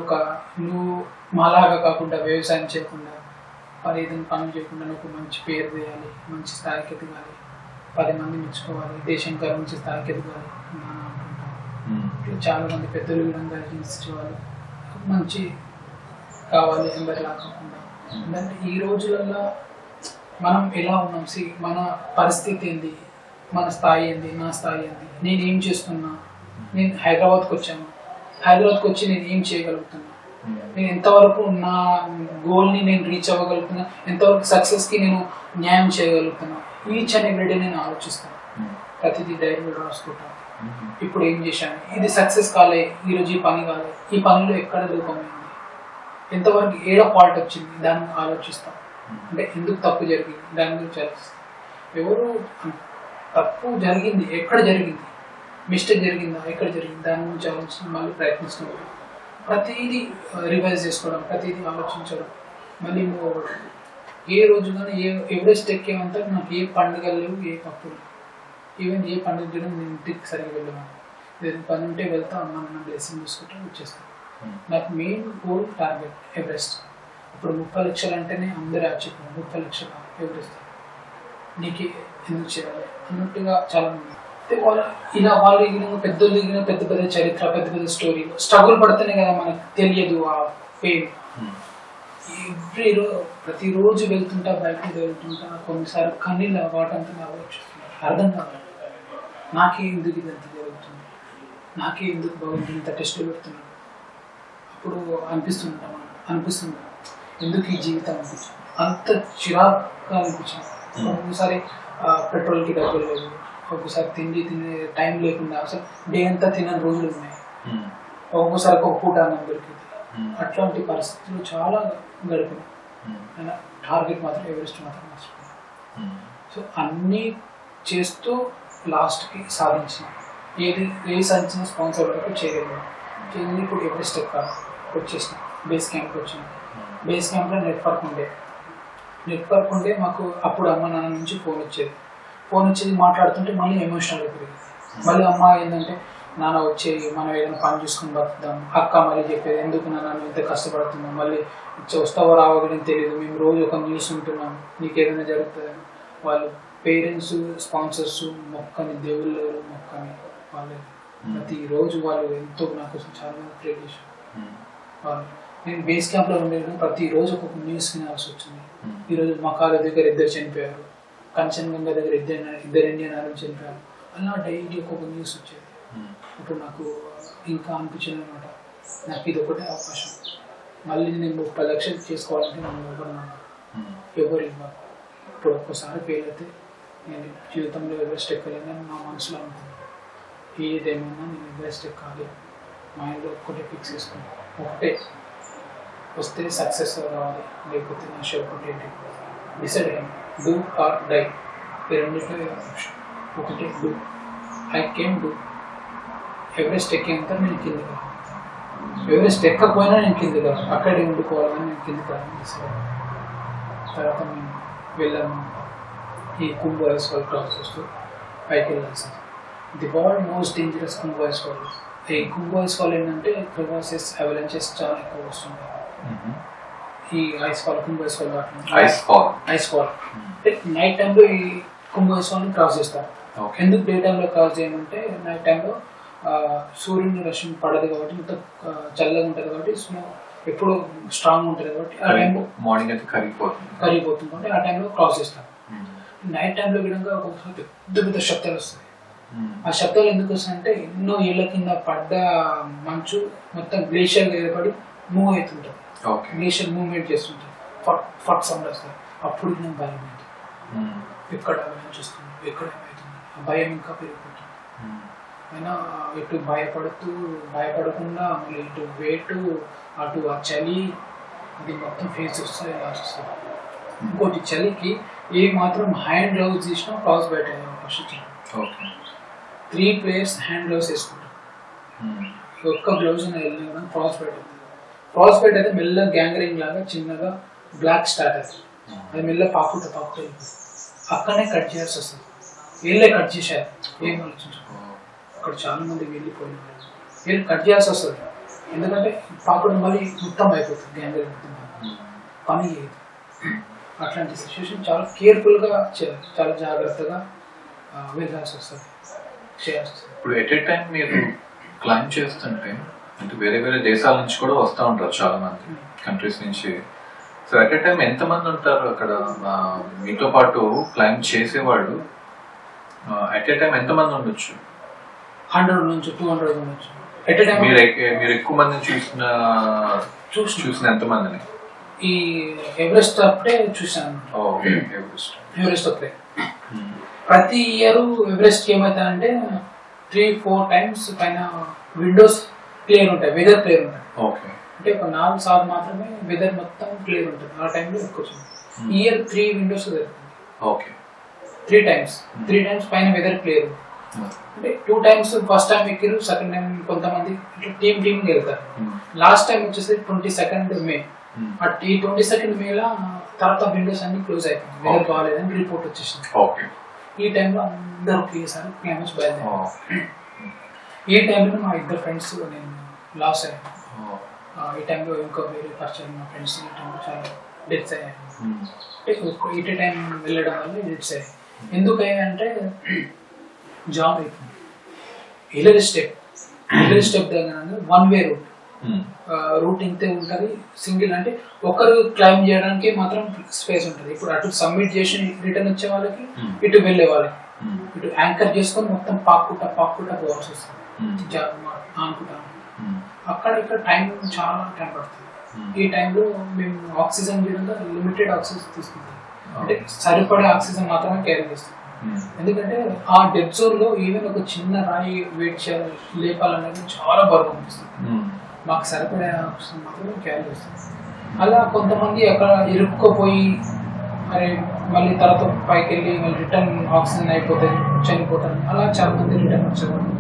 నువ్వు మాలాగా కాకుండా వ్యవసాయం చేయకుండా ఏదైనా పనులు చేయకుండా నువ్వు మంచి పేరు వేయాలి, మంచి స్థాయికి ఎదగాలి, 10 మంది మెచ్చుకోవాలి, దేశం మంచి స్థాయికి ఎదగాలి నాన్న అంటుంటాను. చాలా మంది పెద్దలు విధంగా వాళ్ళు మంచి కావాలి అందరిలా కాకుండా. ఎందుకంటే ఈ రోజులలో మనం ఎలా ఉన్నాం, మన పరిస్థితి ఏంది, మన స్థాయి ఏంది, నా స్థాయి ఏంది, నేను ఏం చేస్తున్నా, నేను హైదరాబాద్కి వచ్చాను, హైదరాబాద్కి వచ్చి నేను ఏం చేయగలుగుతున్నా, నేను ఎంతవరకు నా గోల్ని నేను రీచ్ అవ్వగలుగుతున్నా, ఎంతవరకు సక్సెస్కి నేను న్యాయం చేయగలుగుతున్నా, ఈచ్ అండ్ ఎవ్రీ డే నేను ఆలోచిస్తాను. ప్రతిదీ డైరీలో రాసుకుంటాను, ఇప్పుడు ఏం చేశాను, ఇది సక్సెస్ కాలే, ఈరోజు ఈ పని కాలే, ఈ పనిలో ఎక్కడ లోపమైంది, ఎంతవరకు ఏడో ఫాల్ట్ వచ్చింది, దాన్ని ఆలోచిస్తాను. అంటే ఎందుకు తప్పు జరిగింది దాని గురించి ఆలోచిస్తాను. ఎవరు తప్పు జరిగింది, ఎక్కడ జరిగింది, మిస్టేక్ జరిగిందా, ఎక్కడ జరిగింది, దాని గురించి ఆలోచించి మళ్ళీ ప్రయత్నిస్తున్నాం. ప్రతిదీ రివైజ్ చేసుకోవడం, ప్రతిదీ ఆలోచించడం, మళ్ళీ మూవ్ అవ్వడం. ఏ రోజు కానీ ఎవరెస్ట్ ఎక్కేమంతా నాకు ఏ పండుగలు లేవు, ఏ కప్పులు, ఈవెన్ ఏ పండుగ చేయడం నేను ఇంటికి సరిగ్గా వెళ్ళాను, ఏదైనా పని ఉంటే వెళ్తా, అమ్మ నన్ను బ్లెస్సింగ్ చూసుకుంటే వచ్చేస్తాను. నాకు మెయిన్ గోల్ టార్గెట్ ఎవరెస్ట్. ఇప్పుడు 30 లక్షలు అంటేనే అందరూ ఆశ్చర్యం, 30 లక్షలు ఎవరెస్ట్ నీకు ఎందుకు చేయాలి అన్నట్టుగా చాలా మంది. వాళ్ళు ఎగిన పెద్దలు ఎగిన పెద్ద పెద్ద చరిత్ర, పెద్ద పెద్ద స్టోరీలు, స్ట్రగుల్ పడితేనే కదా మనకు తెలియదు ఆ ఫేమ్. ప్రతిరోజు వెళ్తుంటా, బయటకు వెళ్తుంటా, కొన్నిసార్లు కన్నీళ్ళు వాటంతా ఆలోచిస్తున్నారు, అర్థం కావాలి నాకే ఎందుకు ఇదంతా జరుగుతుంది, నాకే ఎందుకు భగవంతుడు ఇంత టెస్టులు పెడుతున్నాడు. అప్పుడు అనిపిస్తుంది ఎందుకు ఈ జీవితం అనిపించింది, అంత చిరాకుగా అనిపించింది. ఒక్కొక్కసారి పెట్రోల్కి డబ్బులు లేదు, ఒక్కొక్కసారి తిండి టైం లేకుండా అసలు డే అంతా తినని రోజులు ఉన్నాయి, ఒక్కొక్కసారి ఒక పూట అన్నం దొరికింది. అట్లాంటి పరిస్థితులు చాలా గడిపినాయి. అయినా టార్గెట్ మాత్రం ఎవరెస్ట్ మాత్రం మర్చిపోయాను. సో అన్నీ చేస్తూ లాస్ట్కి సాధించిన, ఏది సాధించిన స్పాన్సర్ వరకు చేయగలిగాను. ఇప్పుడు ఎవరెస్ట్ ఎక్కాలి వచ్చేసిన, బేస్ క్యాంప్కి వచ్చిన. బేస్ క్యాంప్లో నెట్వర్క్ ఉండే మాకు అప్పుడు అమ్మ నాన్న నుంచి ఫోన్ వచ్చేది మాట్లాడుతుంటే మళ్ళీ ఎమోషనల్ అయిపోయింది. మళ్ళీ అమ్మ ఏంటంటే నాన్న వచ్చేది, మనం ఏదైనా పని చూసుకుని బతుకుతాం. అక్క మళ్ళీ చెప్పేది, ఎందుకు నాన్న ఇంత కష్టపడుతున్నాం, మళ్ళీ వస్తావో రావగలని తెలియదు, మేము రోజు ఒక న్యూస్ ఉంటున్నాం, నీకు ఏదైనా జరుగుతుందని. వాళ్ళు పేరెంట్స్ స్పాన్సర్స్ మొక్కని, దేవుళ్ళు మొక్కని, వాళ్ళు ప్రతిరోజు వాళ్ళు ఎంతో నా కోసం చాలా ప్రేర్ చేశారు. వాళ్ళు నేను బేస్ క్యాంప్లో ఉండేది, ప్రతిరోజు ఒక్కొక్క న్యూస్ వినాల్సి వచ్చింది. ఈరోజు మా కాలేజ్ దగ్గర 2 చనిపోయారు, కంచన్గంగా దగ్గర ఇద్దరు ఇండియన్ ఆర్మీ చనిపోయారు. అలా డైలీ ఒక్కొక్క న్యూస్ వచ్చేది. ఇప్పుడు నాకు ఇంకా అనిపించింది అనమాట, నాకు ఇది ఒకటే అవకాశం. మళ్ళీ నేను 30 లక్షలు చేసుకోవాలంటే నేను ఎవరు ఇవ్వరు. ఇప్పుడు ఒక్కసారి ఫెయిల్ అయితే నేను జీవితంలో ఎవరెస్ట్ ఎక్కలేదని నా మనసులో అనుకున్నాను. ఏదేమన్నా నేను ఎవరెస్ట్ ఎక్కాలి, మైండ్లో ఒక్కటే ఫిక్స్ చేసుకున్నాను. ఒకటే వస్తే సక్సెస్ రావాలి, లేకపోతే నా షేప్ ఏంటి డిసైడ్ అయ్యాను. డూ ఆర్ డై, ఈ రెండింటిలో ఆప్షన్. ఒకటే do, I can do. Everest ఎక్కేంత నేను కింద కాదు, ఎవరెస్ట్ ఎక్కకపోయినా నేను కింద కాదు, అక్కడే ఉండిపోవాలని నేను కింద కాదని డిసైడ్ అయ్యాను. తర్వాత నేను వెళ్ళాను, ఈ కుంభ్ వాయిస్ ఫాల్ క్రాస్ చేస్తూ పైకి వెళ్ళాల్సింది. The world most dangerous Kumbh voice fall. ఈ కుంభ్ వాయిస్ ఫాల్ ఏంటంటే క్రివాసెస్, అవలంచెస్ చాలా ఎక్కువ వస్తుంటాయి. ఈ ice fall, Kumbh voice fall ice fall అంటే నైట్ టైంలో ఈ కుంభ్ వాయిస్ ఫాల్ని క్రాస్ చేస్తారు. ఎందుకు డే టైంలో క్రాస్ చేయమంటే నైట్ టైంలో సూర్యుని రశ్మి పడదు కాబట్టి, మొత్తం చల్లగా ఉంటుంది కాబట్టి, స్నో ఎప్పుడు స్ట్రాంగ్ ఉంటుంది కాబట్టి ఆ టైంలో మార్నింగ్ అయితే కరిగిపోతుంది కాబట్టి ఆ టైంలో క్రాస్ చేస్తారు. నైట్ టైంలో విధంగా ఒక్కొక్కసారి పెద్ద పెద్ద శబ్దాలు వస్తాయి. ఆ శబ్దాలు ఎందుకు వస్తాయంటే ఎన్నో ఏళ్ళ కింద పడ్డ మంచు మొత్తం గ్లేషియర్ ఏర్పడి మూవ్ అవుతుంటుంది. గ్లేషియర్ మూవ్మెంట్ చేస్తుంటుంది, ఫట్ సౌండ్ వస్తుంది. అప్పుడు నేను భయం అవుతుంది, ఎక్కడ చూస్తుంది, ఎక్కడ ఏమవుతుంది, ఆ భయం ఇంకా పెరిగిపోతుంది. అయినా ఇటు భయపడకుండా మళ్ళీ ఇటు వెయిట్, అటు ఆ చలి, అది మొత్తం ఫేస్ వస్తుంది, వస్తుంది. ఇంకోటి చలికి ఏ మాత్రం హ్యాండ్ గ్లౌజ్ తీసినా క్రాస్ బయట అయ్యే అవకాశం. 3 players హ్యాండ్ గ్లౌస్ వేసుకుంటారు. ఒక్క గ్లౌజ్ వెళ్ళినా క్రాస్ బయట అవుతుంది. క్రాస్ బయట అయితే మెల్లగా గ్యాంగ్రింగ్ లాగా చిన్నగా బ్లాక్ స్టార్ట్ అవుతుంది. అది మెల్ల పాకుతా అక్కడనే కట్ చేయాల్సి వస్తుంది. వీళ్ళే కట్ చేశారు, ఏం ఆలోచించారు. అక్కడ చాలా మంది వెళ్ళిపోయినారు, వీళ్ళు కట్ చేయాల్సి వస్తుంది. ఎందుకంటే పాకుడు మళ్ళీ మొత్తం అయిపోతుంది, గ్యాంగ్రింగ్ పని లేదు. అట్లాంటి సిచ్యువేషన్ చాలా కేర్ఫుల్గా చేయాలి, చాలా జాగ్రత్తగా వెళ్ళాల్సి వస్తుంది, చేయాల్సి వస్తుంది. ఇప్పుడు ఎట్ ఏ టైం మీరు క్లైంబ్ చేస్తుంటే అంటే వేరే వేరే దేశాల నుంచి కూడా వస్తూ ఉంటారు చాలా మంది కంట్రీస్ నుంచి. సో ఎట్ ఏ టైం ఎంతమంది ఉంటారు అక్కడ మీతో పాటు క్లైంబ్ చేసేవాళ్ళు? ఎట్ ఏ టైం ఎంతమంది ఉండొచ్చు? 100 నుంచి 200 ఉండొచ్చు. ఎట్ ఏ టైం మీరు ఎక్కువ మందిని చూసిన ఎంతమందిని? ఈ ఎవరెస్ట్ అప్పుడే చూసాను. ఎవరెస్ట్ అప్పుడే ప్రతి ఇయర్ ఎవరెస్ట్కి ఏమవుతాయంటే 3-4 times పైన విండోస్ క్లియర్ ఉంటాయి, వెదర్ క్లియర్ ఉంటాయి. అంటే ఒక 4 సార్లు మాత్రమే వెదర్ మొత్తం క్లియర్ ఉంటుంది. ఆ టైంలో ఎక్కువ ఈ ఇయర్ 3 విండోస్ జరుగుతుంది. 3 times పైన వెదర్ క్లియర్ ఉంది. అంటే 2 times ఫస్ట్ టైం ఎక్కిరు, సెకండ్ టైం కొంతమంది ఇట్లా టీమ్ వెళ్తారు. లాస్ట్ టైం వచ్చేసి 22nd May. ఈ 22nd Mayలో తర్వాత విండోస్ అన్ని క్లోజ్ అయిపోయింది, వెదర్ బాగాలేదని రిపోర్ట్ వచ్చేసింది. ఈ టైంలో అందరూ ఒకేసారి క్లైంబర్స్ బయలుదేరారు. ఈ టైంలో మా 2 ఫ్రెండ్స్ నేను లాస్ అయ్యాను. ఈ టైంలో ఇంకో వేరే పరిచయం మా ఫ్రెండ్స్ ఈ టైంలో చాలా డెత్స్ అయ్యాను. ఇటు టైం వెళ్ళడం వల్ల డెత్స్ అయ్యాయి. ఎందుకు అయ్యాయంటే జాబ్ అయిపోయింది. హిల్లరీ స్టెప్ దగ్గర 1 way రూట్ ఇంతే ఉంటుంది. సింగిల్ అంటే ఒకరు క్లైమ్ చేయడానికి మాత్రం స్పేస్ ఉంటుంది. ఇప్పుడు అటు సబ్మిట్ చేసి రిటర్న్ వచ్చే వాళ్ళకి, ఇటు వెళ్ళే వాళ్ళకి, ఇటు యాంకర్ చేసుకొని మొత్తం పాక్కుంటా పోవాల్సి వస్తుంది. అనుకుంటాను అక్కడ ఇక్కడ చాలా టైం పడుతుంది. ఈ టైంలో మేము ఆక్సిజన్ విధంగా లిమిటెడ్ ఆక్సిజన్ తీసుకుంటాం, అంటే సరిపడే ఆక్సిజన్ మాత్రమే క్యారీ చేస్తాం. ఎందుకంటే ఆ డెడ్ జోన్లో ఈవెన్ ఒక చిన్న రాయి వెయిట్ చేయాలి లేపాలనేది చాలా బరువు అనిపిస్తుంది. మాకు సరిపడే ఆక్సిజన్ మాత్రమే క్యారీ చేస్తాం. అలా కొంతమంది అక్కడ ఇరుక్కుపోయి మరి మళ్ళీ తర్వాత పైకి వెళ్ళి మళ్ళీ రిటర్న్ ఆక్సిజన్ అయిపోతుంది, చనిపోతారు. అలా చాలా మంది రిటర్న్ వచ్చేవాళ్ళు.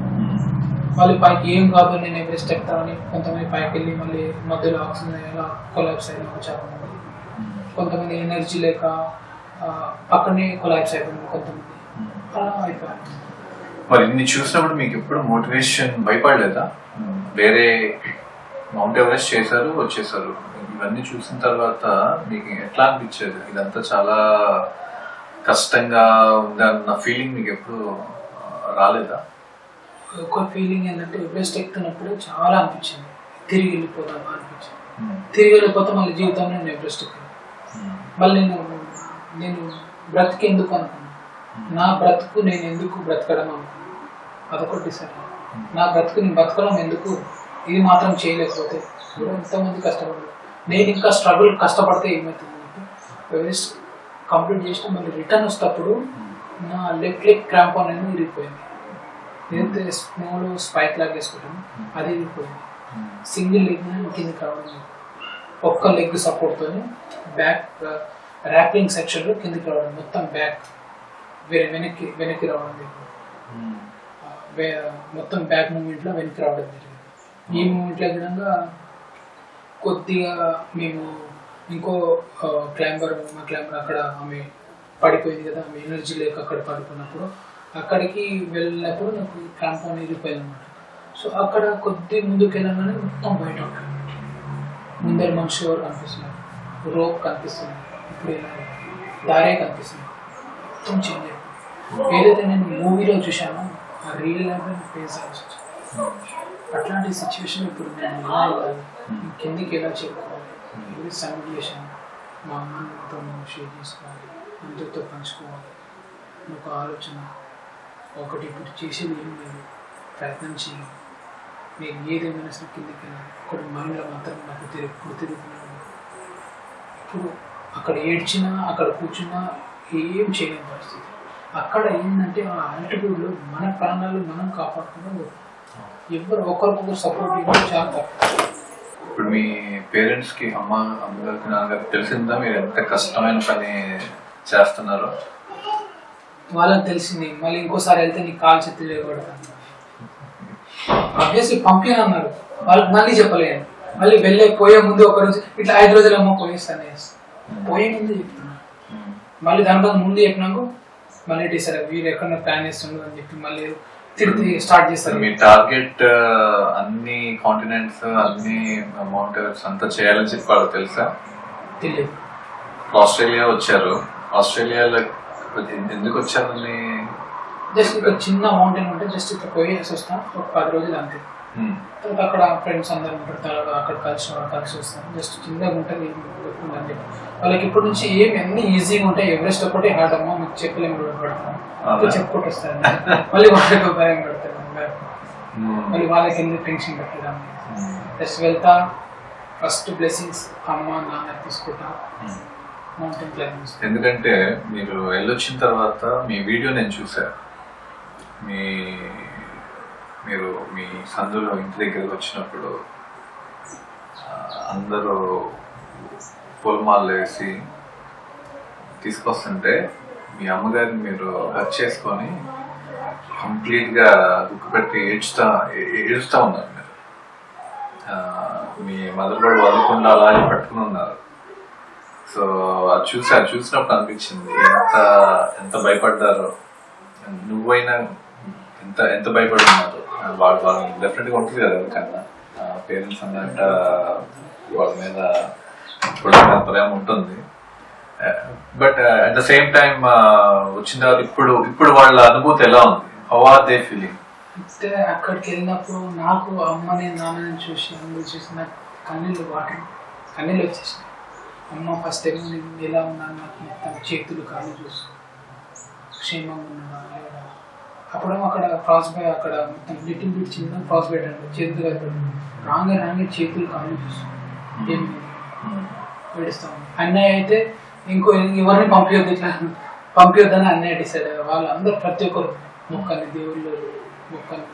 మళ్ళీ పైకి ఏం కాదు నేను ఎవరెస్ట్ ఎక్కుతామని కొంతమంది పైకి వెళ్ళి మళ్ళీ మధ్యలో ఆక్సిజన్ ఎలా కొలాప్స్ అయిన చాలా మంది. కొంతమంది ఎనర్జీ లేక పక్కనే కొలాప్స్ అయిపోయింది కొంతమంది. అలా అయిపోయారు. మరి ఇన్ని చూసినప్పుడు మీకు ఎప్పుడు మోటివేషన్ భయపడలేదా? వేరే మౌంట్ ఎవరెస్ట్ చేశారు, వచ్చేసారు, ఇవన్నీ చూసిన తర్వాత మీకు ఎట్లా అనిపించేది? ఇదంతా చాలా కష్టంగా ఉందన్న ఫీలింగ్ మీకు ఎప్పుడు రాలేదా? ఒక ఫీలింగ్ ఏంటంటే ఎవరెస్ట్ ఎక్కుతున్నప్పుడు చాలా అనిపించింది, తిరిగి వెళ్ళిపోతామా అనిపించింది. తిరిగి వెళ్ళిపోతే మళ్ళీ జీవితంలో నేను ఎవరెస్ట్ ఎక్కాను. మళ్ళీ నేను బ్రతికేందుకు అనుకున్నాను. నా బ్రతుకు నేను ఎందుకు బ్రతకడం అనుకున్నాను. అదొకటి డిసైడ్. నా బ్రతుకు నేను బ్రతకడం ఎందుకు, ఇది మాత్రం చేయలేకపోతే ఎంతమంది కష్టపడరు, నేను ఇంకా స్ట్రగుల్ కష్టపడితే ఏమవుతుంది. ఎవరెస్ట్ కంప్లీట్ చేసిన మళ్ళీ రిటర్న్ వచ్చేటప్పుడు నా లెగ్ క్రాంప్ అనేది ఇరిగిపోయింది. ఏదైతే స్నోలో స్పైక్ లాగా వేసుకుంటాను అది ఇరిగిపోయింది. సింగిల్ లెగ్ కిందకి రావడం, ఒక్క లెగ్ సపోర్ట్తో బ్యాక్ ర్యాపింగ్ సెక్షన్లో కిందకి రావడం, మొత్తం బ్యాక్ వెనక్కి రావడం జరిగింది. మొత్తం బ్యాక్ మూమెంట్లో వెనక్కి రావడం జరిగింది. ఈ మూమెంట్లో విధంగా కొద్దిగా మేము ఇంకో క్లైంబర్ అక్కడ ఆమె పడిపోయింది కదా, ఆమె ఎనర్జీ లేక అక్కడ పడుకున్నప్పుడు అక్కడికి వెళ్ళినప్పుడు నాకు క్రాంప్ ఇరిగిపోయింది అనమాట. సో అక్కడ కొద్ది ముందుకు వెళ్ళగానే మొత్తం బయట ఉంటాను. ముందర మనిషి ఎవరు కనిపిస్తున్నారు, రోప్ కనిపిస్తుంది, ఇప్పుడు ఇలా దారే కనిపిస్తుంది, మొత్తం చేంజ్ అయిపోయింది. ఏదైతే నేను మూవీలో చూశానో ఆ రియల్ లైఫ్ ఫేస్ అవ్వచ్చు. అట్లాంటి సిచ్యువేషన్ ఇప్పుడు నేను ఎలా వెళ్ళాలి, కిందికి ఎలా చెప్పుకోవాలి, ఇది సన్నివేషన్ మా అమ్మతో షేర్ చేసుకోవాలి, అందరితో పంచుకోవాలి. ఒక ఆలోచన ఒకటి ఇప్పుడు చేసేది ఏం లేదు, ప్రయత్నం చేయాలి. నేను ఏదేమైనా సరే కిందికి వెళ్ళాలి. ఒకటి మైండ్లో మాత్రం నాకు తిరుగుతున్నాను. ఇప్పుడు అక్కడ ఏడ్చినా అక్కడ కూర్చున్నా ఏం చేయలేని పరిస్థితి. అక్కడ ఏంటంటే ఆ ఆల్టిట్యూడ్లో మన ప్రాణాలు మనం కాపాడుకున్నాం. ఎవరు ఒకరికొకరు సపోర్ట్ ఇవ్వడం చాలా తక్కువ. ఇప్పుడు మీ పేరెంట్స్కి అమ్మగారికి నాన్నగారికి తెలిసిందా మీరు ఎంత కష్టమైన పని చేస్తున్నారో? వాళ్ళకి తెలిసింది. మళ్ళీ ఇంకోసారి వెళ్తే నీకు కాలు చేతులు లేకూడదు ఆబ్వియస్లీ పంపినన్నారు. వాళ్ళకి మళ్ళీ చెప్పలేను. మళ్ళీ పోయే ముందు ఒక రోజు ఇట్లా 5 రోజులు అమ్మ పోయిస్తాను పోయే ముందు చెప్తున్నా. మళ్ళీ దానికన్నా ముందు చెప్పినాక మళ్ళీ సరే వీళ్ళు ఎక్కడ ప్లాన్ చేస్తుండ్రు అని చెప్పి మళ్ళీ తిరిగి స్టార్ట్ చేస్తారు. మీ టార్గెట్ అన్ని కాంటినెంట్స్ అన్ని మౌంట్ ఎవరెస్ట్ అంతా చేయాలని చెప్పారు తెలుసా? తెలియదు. ఆస్ట్రేలియా వచ్చారు. ఆస్ట్రేలియాలో ఎందుకు వచ్చారని? జస్ట్ ఇక్కడ చిన్న మౌంటైన్ ఉంటే జస్ట్ ఇక్కడ పోయేసి వస్తాం ఒక 10 రోజులు అంతే. తర్వాత అక్కడ ఫ్రెండ్స్ అందరూ ఉంటారు, తర్వాత అక్కడ కలిసి వస్తాం. జస్ట్ చిన్నగా ఉంటుంది అని చెప్పి వాళ్ళకి ఇప్పటి నుంచి ఏమి అన్ని ఈజీగా ఉంటాయి. ఎవరెస్ట్ ఒకటి హార్డ్ అమ్మా మీకు చెప్పలేము పడతాను చెప్పుకుంటూ వస్తాను. మళ్ళీ వాళ్ళకి భయం పడతాను, మళ్ళీ వాళ్ళకి ఎందుకు టెన్షన్ పెట్టడం. జస్ట్ వెళ్తా, ఫస్ట్ బ్లెస్సింగ్స్ అమ్మ నాన్న తీసుకుంటా, మౌంటైన్ క్లైంబింగ్. ఎందుకంటే మీరు వెళ్ళొచ్చిన తర్వాత మీ వీడియో నేను చూసాను. మీరు మీ సందులో ఇంటి దగ్గరికి వచ్చినప్పుడు అందరూ పూలమాలలు వేసి తీసుకొస్తుంటే మీ అమ్మగారిని మీరు హక్ చేసుకొని కంప్లీట్గా దుక్కు పెట్టి ఏడుస్తూ ఉన్నారు. మీరు మీ మదర్ కూడా వదలకుండా అలాగే పట్టుకుని ఉన్నారు. సో అది చూసినప్పుడు అనిపించింది ఎంత భయపడ్డారో. నువ్వైనా ఎంత భయపడి ఉన్నారు. వాళ్ళు డెఫినెట్గా ఉంటుంది కదా ఎవరికన్నా. పేరెంట్స్ అన్నట్ట వాళ్ళ మీద ప్రేమ ఉంటుంది. But at the same time వచ్చిన తర్వాత ఇప్పుడు వాళ్ళ అనుభూతి ఎలా ఉంది? How are they feeling? అయితే అక్కడికి వెళ్ళినప్పుడు నాకు అమ్మని నాన్నని చూసి నాకు కన్నీళ్ళు వచ్చేసినాయి. అమ్మ ఫస్ట్ టైం నేను ఎలా ఉన్నాను, నాకు మొత్తం చేతులు కాళ్ళు చూసి క్షేమంగా ఉన్నాడా లేదా. అప్పుడేమో అక్కడ క్రాస్ బై అక్కడ మొత్తం లిటిల్ బిట్ చిన్న క్రాస్ బైట్ అంటే చేతులు రాంగే చేతులు కాళ్ళు చూసి ఏమి ఏడుస్తాం. అన్నయ్య అయితే ఇంకో ఎవరిని పంపించొద్దని అన్నయ్య డిసైడ్ అయ్యారు. వాళ్ళందరూ ప్రతి ఒక్కరు మొక్కని దేవుళ్ళు మొక్కని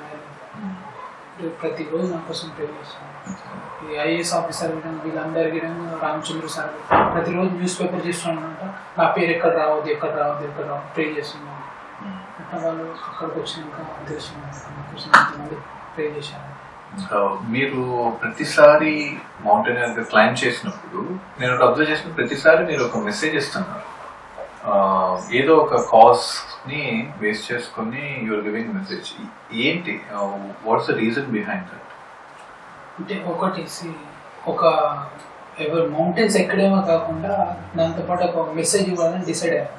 ప్రతిరోజు నా కోసం ప్రే చేస్తాను. ఈ ఐఏఎస్ ఆఫీసర్ వీళ్ళందరికీ రామచంద్ర సార్ ప్రతిరోజు న్యూస్ పేపర్ చూస్తున్నాను అనమాట. నా పేరు ఎక్కడ రావద్దు ప్రే చేస్తున్నాను. అట్లా వాళ్ళు అక్కడికి వచ్చినాక తెలిసిన మంది ప్రే చేశాను. మీరు ప్రతిసారి మౌంటైనర్ క్లైంబ్ చేసినప్పుడు నేను అబ్జర్వ్ చేసిన ప్రతిసారి మీరు ఒక మెసేజ్ ఇస్తున్నారు. ఏదో ఒక కాజ్ ని బేస్ చేసుకుని యూఆర్ గివింగ్ మెసేజ్. ఏంటి, what's the reason behind that? అంటే ఒకటి ఒక ఎవరు మౌంటైన్స్ ఎక్కడేమో కాకుండా దాంతోపాటు ఒక మెసేజ్ ఇవ్వాలని డిసైడ్ అయ్యాను.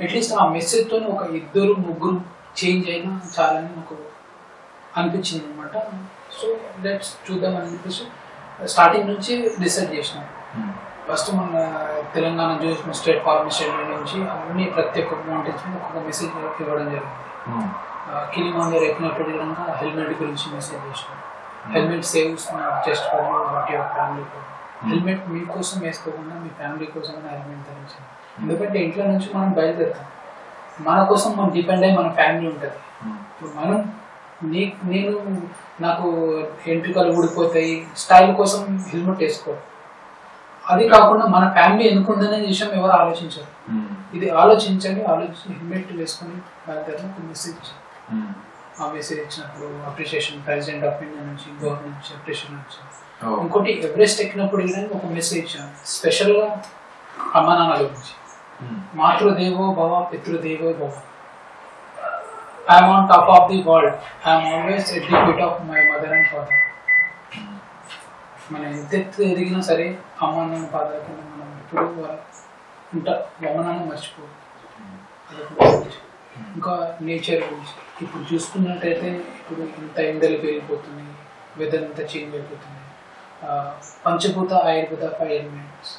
అట్లీస్ట్ ఆ మెసేజ్తో ఒక 2-3 చేంజ్ అయినా చాలని నాకు అనిపించింది అనమాట. సో లెట్స్ చూద్దామని అనిపించి స్టార్టింగ్ నుంచి డిసైడ్ చేసినాం. ఫస్ట్ మన తెలంగాణ చూసిన స్టేట్ ఫార్మేషన్ నుంచి అన్ని ప్రతి ఒక్క మౌంటైన్స్ మీద ఒక్కొక్క మెసేజ్ ఇవ్వడం జరిగింది. కిలిమాంజరో ఎక్కినప్పుడు కనుక హెల్మెట్ గురించి మెసేజ్ చేసినాం. Helmet saves just for what your family. Helmet మీకోసం వేసుకోకుండా మీ ఫ్యామిలీ కోసం హెల్మెట్ ధరించాం. ఎందుకంటే ఇంట్లో నుంచి మనం బయలుదేరుతాం, మన కోసం మనం డిపెండ్ అయ్యి మన ఫ్యామిలీ ఉంటుంది. ఇప్పుడు మనం నేను నాకు ఎంట్రికలు ఊడిపోతాయి స్టైల్ కోసం హెల్మెట్ వేసుకో, అది కాకుండా మన ఫ్యామిలీ ఎందుకుందనే విషయం ఎవరు ఆలోచించారు. ఇది ఆలోచించండి, హెల్మెట్ వేసుకొని బయలుదేరిన ఒక మెసేజ్ ఇచ్చారు. ఆ మెసేజ్ ఇచ్చినప్పుడు అప్రిషియేషన్ ప్రెసిడెంట్ ఆఫ్ ఇండియా నుంచి, గవర్నమెంట్ నుంచి అప్రిషియేషన్ వచ్చింది. ఇంకోటి ఎవరెస్ట్ ఎక్కినప్పుడు ఒక మెసేజ్ ఇచ్చాను స్పెషల్గా అమ్మా నాన్న గురించి. మాతృదేవో భవ పితృదేవో భవ. I'm on top of the world, I'm always at the feet of my mother and father. మనం ఎంత ఎదిగినా సరే అమ్మ నాన్న ఫాదర్ కింద మనం ఎప్పుడు ఉంటా, అమ్మ నాన్న మర్చిపోదు. ఇంకా నేచర్ గురించి ఇప్పుడు చూసుకున్నట్టయితే ఇప్పుడు ఇంత ఎండలు పెరిగిపోతున్నాయి, వెదర్ అంతా చేంజ్ అయిపోతుంది. పంచభూత Ayurveda 5 elements,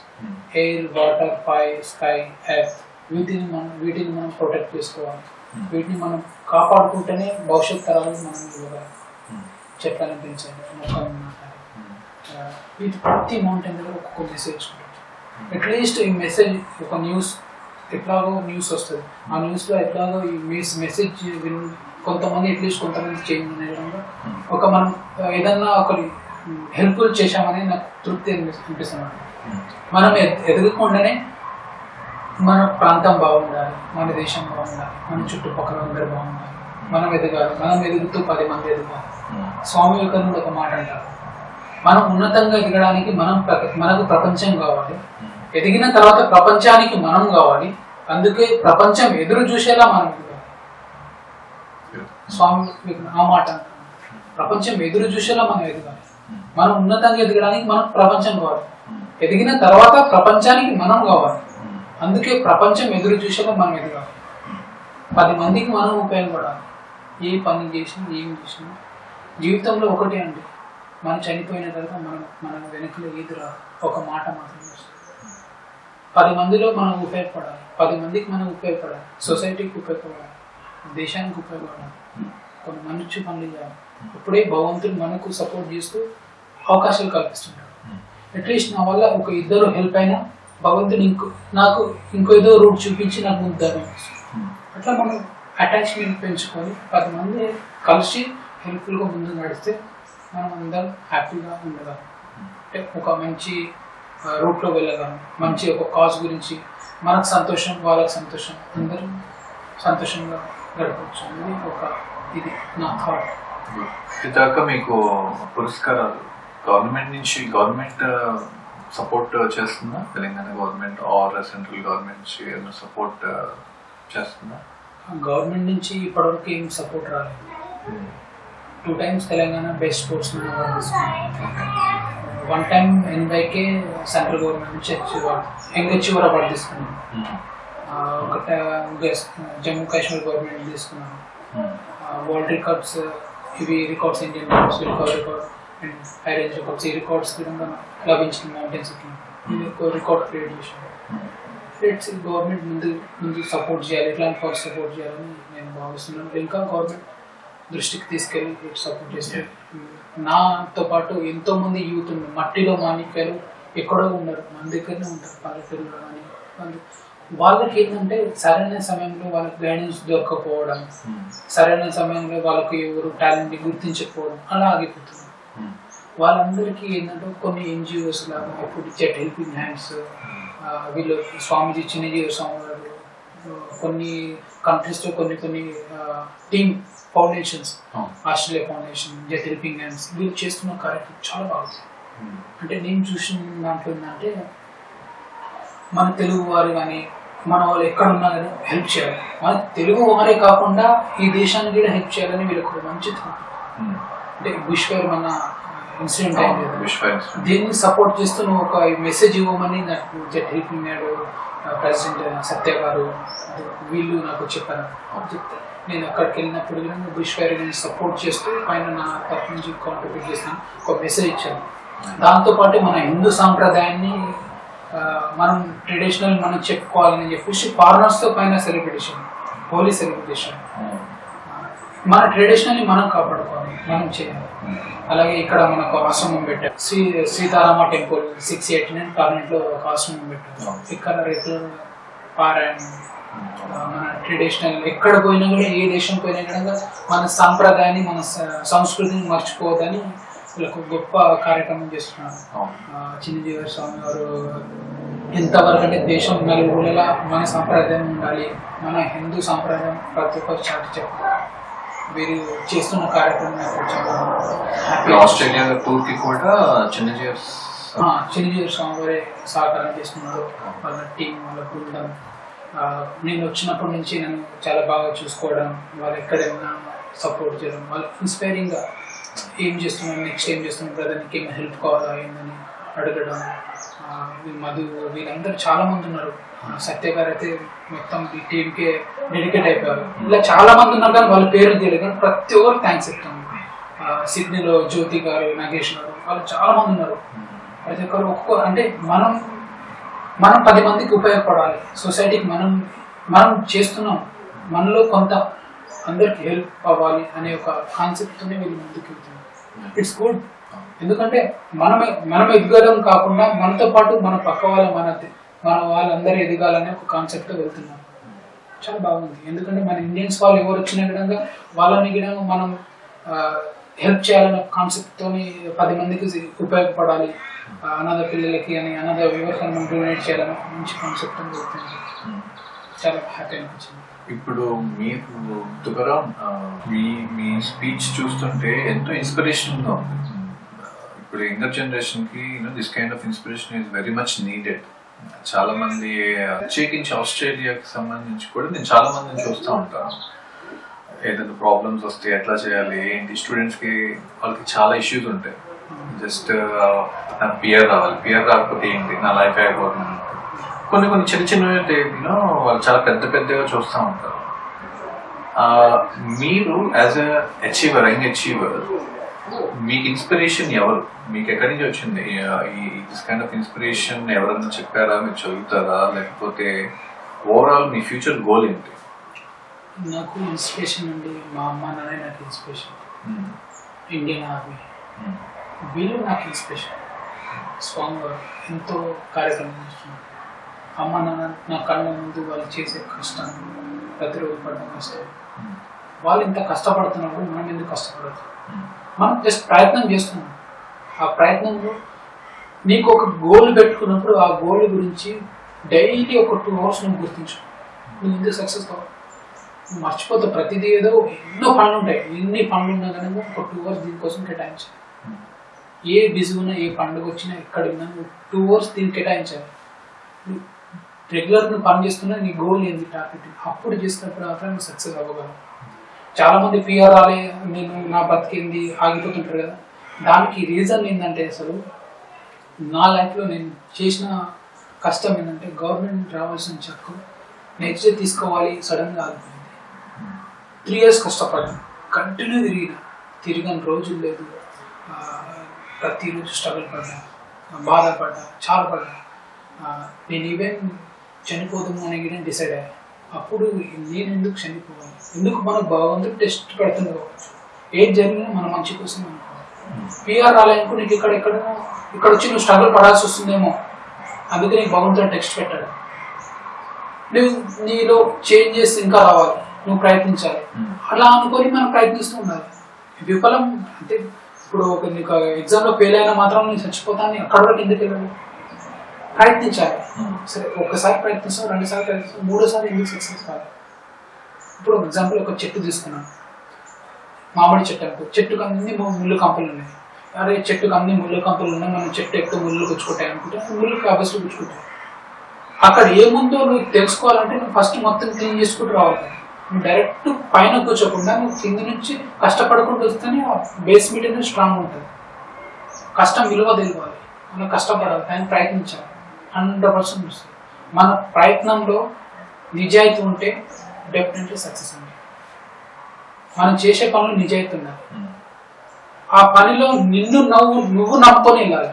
air, water, fire, sky, earth, వీటిని మనం ప్రొటెక్ట్ చేసుకోవాలి. వీటిని మనం కాపాడుకుంటేనే భవిష్యత్ తరాలకు మనం ఇవ్వగలం. చెట్లను పెంచాలి, మొక్కలను నాటాలి. వీటి ప్రతి మౌంటైన్ దగ్గర ఒక్కొక్క మెసేజ్ ఉంటుంది. అట్లీస్ట్ ఈ మెసేజ్ ఒక న్యూస్ ఎట్లాగో న్యూస్ వస్తుంది, ఆ న్యూస్లో ఎట్లాగో ఈ మెసేజ్ కొంతమంది అట్లీస్ట్ కొంతమంది చేంజ్ అనే విధంగా ఒక మనం ఏదన్నా ఒకటి హెల్ప్ఫుల్ చేశామని నాకు తృప్తి అనిపిస్తుంది. మనం ఎదగకుండానే మన ప్రాంతం బాగుండాలి, మన దేశం బాగుండాలి, మన చుట్టుపక్కల అందరూ బాగుండాలి, మనం ఎదగాలి. మనం ఎదుగుతూ 10 మంది ఎదగాలి. స్వామి వివేకానంద ఒక మాట అంటారు, మనం ఉన్నతంగా ఎదగడానికి మనకు ప్రపంచం కావాలి, ఎదిగిన తర్వాత ప్రపంచానికి మనం కావాలి, అందుకే ప్రపంచం ఎదురు చూసేలా మనం ఎదగాలి. స్వామి వివేకానంద ఆ మాట అంటారు, ప్రపంచం ఎదురు చూసేలా మనం ఎదగాలి. మనం ఉన్నతంగా ఎదగడానికి మనకు ప్రపంచం కావాలి, ఎదిగిన తర్వాత ప్రపంచానికి మనం కావాలి, అందుకే ప్రపంచం ఎదురు చూసేలా మనం ఎదగాలి. 10 మందికి మనం ఉపయోగపడాలి. ఏ పని చేసినా ఏం చేసినా జీవితంలో ఒకటే అండి, మనం చనిపోయిన తర్వాత మన వెనకలో ఏది రాదు, ఒక మాట మాత్రమే వస్తుంది. 10 మందిలో మనం ఉపయోగపడాలి, 10 మందికి మనం ఉపయోగపడాలి, సొసైటీకి ఉపయోగపడాలి, దేశానికి ఉపయోగపడాలి, కొన్ని మంచి పనులు చేయాలి. ఇప్పుడే భగవంతుడు మనకు సపోర్ట్ చేస్తూ అవకాశాలు కల్పిస్తుంటాడు. అట్లీస్ట్ నా వల్ల ఒక 2 హెల్ప్ అయినా భగవంతుడు నాకు ఇంకో ఏదో రూట్ చూపించి నాకు ముందు దారి. అట్లా మనం అటాచ్మెంట్ పెంచుకొని 10 మంది కలిసి హెల్ప్ఫుల్గా ముందు నడిస్తే మనం అందరం హ్యాపీగా ఉండగలం. అంటే ఒక మంచి రూట్లో వెళ్ళగలం, మంచి ఒక కాజ్ గురించి మనకు సంతోషం, వాళ్ళకి సంతోషం, అందరూ సంతోషంగా గడపచ్చు అనేది ఇది నా థాట్. ఇదాకా మీకు పురస్కారాలు గవర్నమెంట్ సపోర్ట్ చేస్తుందా? Telangana government or central government నుంచి ఏమైనా సపోర్ట్ చేస్తుందా? గవర్నమెంట్ నుంచి ఇప్పటివరకు ఏం సపోర్ట్ రాలేదు. 2 times Telangana best sports man award తీసుకున్నాను. 1 time NYK సెంట్రల్ గవర్నమెంట్ నుంచి యంగ్ అచీవర్ అవార్డు తీసుకున్నాను. ఒక జమ్మూ కాశ్మీర్ గవర్నమెంట్ తీసుకున్నాను. వరల్డ్ రికార్డ్స్, ఇవి records, Indian records, record and high range records, ఈ రికార్డ్స్ కూడా లభించిన మౌంటైన్స్ ఇది ఒక రికార్డ్ క్రియేట్ చేశాను. గవర్నమెంట్ ముందు సపోర్ట్ చేయాలి, ఇట్లాంటి ఫస్ట్ సపోర్ట్ చేయాలని నేను భావిస్తున్నాను. ఇంకా గవర్నమెంట్ దృష్టికి తీసుకెళ్ళి సపోర్ట్ చేస్తే నాతో పాటు ఎంతోమంది యూత్ మట్టిలో మాణిక్యాలు ఎక్కడో ఉన్నారు, మన దగ్గరనే ఉంటారు పల్లెటూరులో కానీ. వాళ్ళకి ఏంటంటే సరైన సమయంలో వాళ్ళకి గైడెన్స్ దొరకకపోవడం, సరైన సమయంలో వాళ్ళకి ఎవరు టాలెంట్ని గుర్తించకపోవడం అలా ఆగిపోతుంది. వాళ్ళందరికీ ఏంటంటే కొన్ని ఎన్జిఓస్ లాగా ఇప్పుడు చెట్ హెల్పింగ్ హ్యాండ్స్, వీళ్ళు స్వామిజీ చిన్నజీవి స్వామి గారు, కొన్ని కంట్రీస్లో కొన్ని team foundations, Australia foundation, jet helping hands, వీళ్ళు చేస్తున్న కార్యక్రమం చాలా బాగుంది. అంటే నేను చూసిన దాంట్లో ఏంటంటే మన తెలుగు వారు కానీ మన వాళ్ళు ఎక్కడున్నా కానీ హెల్ప్ చేయాలి. మన తెలుగు వారే కాకుండా ఈ దేశానికి కూడా హెల్ప్ చేయాలని వీళ్ళకి మంచి అంటే బుష్ ఫైర్ మన ఇన్సిడెంట్ అయింది కదా, దీన్ని సపోర్ట్ చేస్తూ నువ్వు ఒక మెసేజ్ ఇవ్వమని నాకు జెట్ హెల్పింగ్ హ్యాండ్ ప్రెసిడెంట్ సత్య గారు వీళ్ళు నాకు చెప్పారు. చెప్తే నేను అక్కడికి వెళ్ళినప్పుడు కూడా బుష్ ఫైర్ సపోర్ట్ చేస్తూ పైన నా తరఫు నుంచి కాంట్రిబ్యూట్ చేస్తాను, ఒక మెసేజ్ ఇచ్చాను. దాంతోపాటు మన హిందూ సాంప్రదాయాన్ని మనం ట్రెడిషనల్ మనం చెప్పుకోవాలని చెప్పేసి ఫారినర్స్తో పైన సెలబ్రేషన్, హోలీ సెలబ్రేషన్, మన ట్రెడిషనల్ని మనం కాపాడుకోవాలి, మనం చేయాలి. అలాగే ఇక్కడ మనకు ఆశ్రమం పెట్టారు, సీతారామ టెంపుల్ 689 కార్నెట్లో ఒక ఆశ్రమం పెట్టారు. ఇక్కడ రెగ్యులర్ పారాయణం, మన ట్రెడిషనల్ ఎక్కడ పోయినా కూడా ఏ దేశం పోయినా కూడా మన సాంప్రదాయాన్ని మన సంస్కృతిని మర్చిపోవద్దని వీళ్ళకు గొప్ప కార్యక్రమం చేస్తున్నారు. చిన్నజీవి స్వామి గారు ఎంతవరకు అంటే దేశం నలుగురులా మన సాంప్రదాయం ఉండాలి, మన హిందూ సాంప్రదాయం ప్రతి ఒక్కరు చాటి చెప్పాలి. వీరు చేస్తున్న కార్యక్రమం ఆస్ట్రేలియా టూర్కి కూడా చిన్నజీవి స్వామి గారే సహకారం చేస్తున్నారు, వాళ్ళ టీం, వాళ్ళ బృందం. నేను వచ్చినప్పటి నుంచి నన్ను చాలా బాగా చూసుకోవడం, వాళ్ళు ఎక్కడైనా సపోర్ట్ చేయడం, వాళ్ళు ఇన్స్పైరింగ్గా ఏం చేస్తున్నాను, నెక్స్ట్ ఏం చేస్తున్నాను, బ్రదర్కి ఏమైనా హెల్ప్ కావాలా ఏందని అడగడం. మధు వీళ్ళందరూ చాలా మంది ఉన్నారు. సత్య గారు అయితే మొత్తం ఈ టీంకే డెడికేట్ అయిపోయారు. ఇలా చాలా మంది ఉన్నారు కానీ వాళ్ళ పేర్లు తెలియదు, కానీ ప్రతి ఒక్కరు థ్యాంక్స్ చెప్తాను. సిడ్నీలో జ్యోతి గారు, నాగేష్ గారు, వాళ్ళు చాలా మంది ఉన్నారు. ప్రతి ఒక్కరు ఒక్కొక్క అంటే మనం 10 మందికి ఉపయోగపడాలి, సొసైటీకి మనం చేస్తున్నాం, మనలో కొంత అందరికి హెల్ప్ అవ్వాలి అనే ఒక కాన్సెప్ట్తోనే వీళ్ళు ముందుకు వెళ్తున్నారు. ఇట్స్ గుడ్, ఎందుకంటే మనం ఎదగడం కాకుండా మనతో పాటు మన పక్క మన వాళ్ళందరూ ఎదగాలనే ఒక కాన్సెప్ట్తో వెళ్తున్నారు. చాలా బాగుంది. ఎందుకంటే మన ఇండియన్స్ వాళ్ళు ఎవరు వచ్చిన విధంగా వాళ్ళని కూడా మనం హెల్ప్ చేయాలనే కాన్సెప్ట్తోని 10 మందికి ఉపయోగపడాలి, అనాథ పిల్లలకి అని అనాథ ఎవరికైనా మనం డొనేట్ చేయాలని మంచి కాన్సెప్ట్తో వెళ్తుంది. చాలా హ్యాపీ అనిపించింది. ఇప్పుడు మీరు తుకారాం మీ స్పీచ్ చూస్తుంటే ఎంతో ఇన్స్పిరేషన్గా ఉంది. ఇప్పుడు యంగర్ జనరేషన్కి this kind of inspiration is very much needed. చాలా మంది ప్రత్యేకించి ఆస్ట్రేలియాకి సంబంధించి కూడా నేను చాలా మందిని చూస్తూ ఉంటాను. ఏదైనా ప్రాబ్లమ్స్ వస్తే ఎట్లా చేయాలి ఏంటి, స్టూడెంట్స్కి వాళ్ళకి చాలా ఇష్యూస్ ఉంటాయి. జస్ట్ నాకు పిఆర్ రావాలి, పిఆర్ రాకపోతే ఏంటి, నా లైఫ్ అయిపోతుంది. కొన్ని చిన్నవి వాళ్ళు చాలా పెద్దగా చూస్తూ ఉంటారు. మీరు as a achiever, young achiever, మీకు ఇన్స్పిరేషన్ ఎవరు? మీకు ఎక్కడి నుంచి వచ్చింది ఈ దిస్ కైండ్ ఆఫ్ ఇన్స్పిరేషన్? ఎవరన్నా చెప్పారా, మీరు చదువుతారా, లేకపోతే ఓవరాల్ మీ ఫ్యూచర్ గోల్ ఏంటి? నాకు ఇన్స్పిరేషన్ అండి మా అమ్మ నాన్న నాకు ఇన్స్పిరేషన్, ఇండియన్ ఆర్మీ వీళ్ళు నాకు ఇన్స్పిరేషన్. స్వామి గారు ఎంతో కార్యక్రమం చేస్తున్నారు. అమ్మ నాన్న నా కళ్ళ ముందు వాళ్ళు చేసే కష్టం, ప్రతిరోజు పడిన కష్టం, వాళ్ళు ఇంత కష్టపడుతున్నప్పుడు మనం ఎందుకు కష్టపడదు? మనం జస్ట్ ప్రయత్నం చేస్తున్నాం. ఆ ప్రయత్నంలో నీకు ఒక గోల్ పెట్టుకున్నప్పుడు ఆ గోల్ గురించి డైలీ ఒక 2 hours నువ్వు గుర్తించు. నువ్వు ఎందుకు సక్సెస్ కావాలి? నువ్వు మర్చిపోతావు. ప్రతిదీ ఏదో ఎన్నో పనులు ఉంటాయి, ఎన్ని పనులు ఉన్నా కానీ ఒక 2 hours దీనికోసం కేటాయించాలి. ఏ బిజీ ఉన్నా, ఏ పండుగ వచ్చినా, ఎక్కడ ఉన్నా నువ్వు 2 hours దీన్ని కేటాయించాలి. రెగ్యులర్ నువ్వు పని చేస్తున్నా నీ గోల్ ఏంది, టార్గెట్, అప్పుడు చేసినప్పుడు మాత్రం నువ్వు సక్సెస్ అవ్వగలవు. చాలామంది పిఆర్ రాలే, నేను నా బతికింది ఆగిపోతుంటారు కదా. దానికి రీజన్ ఏంటంటే అసలు నా లైఫ్లో నేను చేసిన కష్టం ఏంటంటే గవర్నమెంట్ రావాల్సిన చెక్కు నెక్స్ట్ డే తీసుకోవాలి, సడన్గా ఆగిపోయింది. 3 years కష్టపడ్డాను, కంటిన్యూ తిరిగిన రోజులు లేదు. ప్రతిరోజు స్ట్రగుల్ పడ్డా, బాధపడ్డా, చాలా పడ్డా. నేను ఈవెన్ చనిపోదాము అని కూడా డిసైడ్ అయ్యా. అప్పుడు నేను ఎందుకు చనిపోవాలి, ఎందుకు మనకు భగవంతుడు టెస్ట్ పెడుతుంది కావచ్చు, ఏది జరిగినా మన మంచి కోసం అనుకోవాలి. పిఆర్ రాలేనుకో నీకు ఎక్కడెక్కడ ఇక్కడ వచ్చి నువ్వు స్ట్రగుల్ పడాల్సి వస్తుందేమో, అందుకే నీకు భగవంతుడు టెక్స్ట్ పెట్టాడు. నువ్వు నీలో చేంజెస్ ఇంకా రావాలి, నువ్వు ప్రయత్నించాలి. అలా అనుకొని మనం ప్రయత్నిస్తూ ఉండాలి. విఫలం అంటే ఇప్పుడు నీకు ఎగ్జామ్లో ఫెయిల్ అయినా మాత్రం నేను చచ్చిపోతాను అక్కడ వరకు ఎందుకు వెళ్ళాలి? ప్రయత్నించాలి. సరే ఒక్కసారి ప్రయత్నిస్తాం, రెండుసార్లు ప్రయత్నిస్తాం, మూడోసారి ఎందుకు సక్సెస్ కాదు? ఇప్పుడు ఎగ్జాంపుల్ ఒక చెట్టు తీసుకున్నాను, మామిడి చెట్టు అనుకో, చెట్టుకు అన్ని ముళ్ళు కంపలు ఉన్నాయి. అరే చెట్టుకు అన్ని ముళ్ళు కంపలు ఉన్నాయి, మనం చెట్టు ఎక్కువ ముళ్ళు గుచ్చుకుంటాయి అనుకుంటే ముళ్ళు కాబట్టి గుచ్చుకుంటాయి. అక్కడ ఏముందో నువ్వు తెలుసుకోవాలంటే నువ్వు ఫస్ట్ మొత్తం క్లీన్ చేసుకుంటూ రావాలి. నువ్వు డైరెక్ట్ పైన కూర్చోకుండా నువ్వు కింద నుంచి కష్టపడకుండా వస్తేనే బేస్ మీట్ అనేది స్ట్రాంగ్ ఉంటుంది. కష్టం విలువ తెలియాలి, మనం కష్టపడాలి, దాన్ని ప్రయత్నించాలి. 100% వస్తుంది. మన ప్రయత్నంలో నిజాయితీ ఉంటే డెఫినెట్లీ సక్సెస్ ఉంది. మనం చేసే పనులు నిజాయితీ ఉండాలి. ఆ పనిలో నువ్వు నమ్ముకొని వెళ్ళాలి,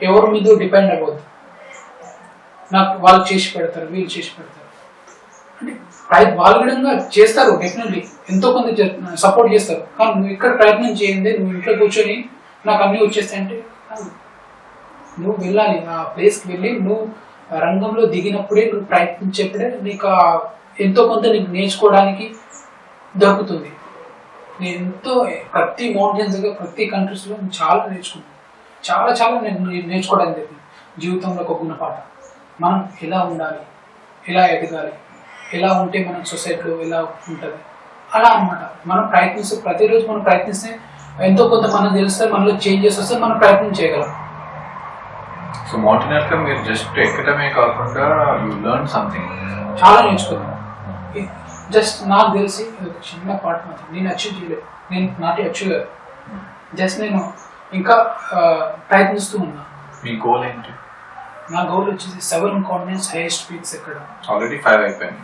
ఎవరి మీద డిపెండ్ అవ్వద్దు. నాకు వాళ్ళు చేసి పెడతారు, వీళ్ళు చేసి పెడతారు అంటే వాళ్ళు విధంగా చేస్తారు, డెఫినెట్లీ ఎంతో కొంత సపోర్ట్ చేస్తారు. కానీ నువ్వు ఇక్కడ ప్రయత్నం చేయండి, నువ్వు ఇంట్లో కూర్చొని నాకు అన్నీ వచ్చేస్తాయంటే నువ్వు వెళ్ళాలి. ఆ ప్లేస్కి వెళ్ళి నువ్వు రంగంలో దిగినప్పుడే, నువ్వు ప్రయత్నించేప్పుడే నీకు ఎంతో కొంత నీకు నేర్చుకోవడానికి దొరుకుతుంది. నేను ఎంతో ప్రతి మౌంటైన్స్ దగ్గర ప్రతి కంట్రీస్లో చాలా నేర్చుకున్నాను, చాలా నేను నేర్చుకోవడానికి జరిగింది. జీవితంలో ఒక గుణపాఠం, మనం ఎలా ఉండాలి, ఎలా ఎదగాలి, ఎలా ఉంటే మన సొసైటీలో ఎలా ఉంటుంది అలా అనమాట. మనం ప్రయత్నిస్తే ప్రతిరోజు మనం ప్రయత్నిస్తే ఎంతో కొంత మనం తెలిస్తే మనలో చేంజెస్ వస్తే మనం ప్రయత్నం చేయగలం. సో మౌంటైనర్గా మీరు జస్ట్ ఎక్కడమే కాకుండా యూ లెర్న్ సంథింగ్, చాలా నేర్చుకున్నాను. జస్ట్ నాకు తెలిసి ఒక చిన్న పాట మాత్రం నేను అచీవ్ చేయలేదు, నేను నాటి అచీవ్ కాదు, జస్ట్ నేను ఇంకా ప్రయత్నిస్తూ ఉన్నా. మీ గోల్ ఏంటి? నా గోల్ వచ్చేసి 7 కాంటినెంట్స్ హైయెస్ట్ పీక్స్ ఎక్కడ. ఆల్రెడీ 5 అయిపోయింది.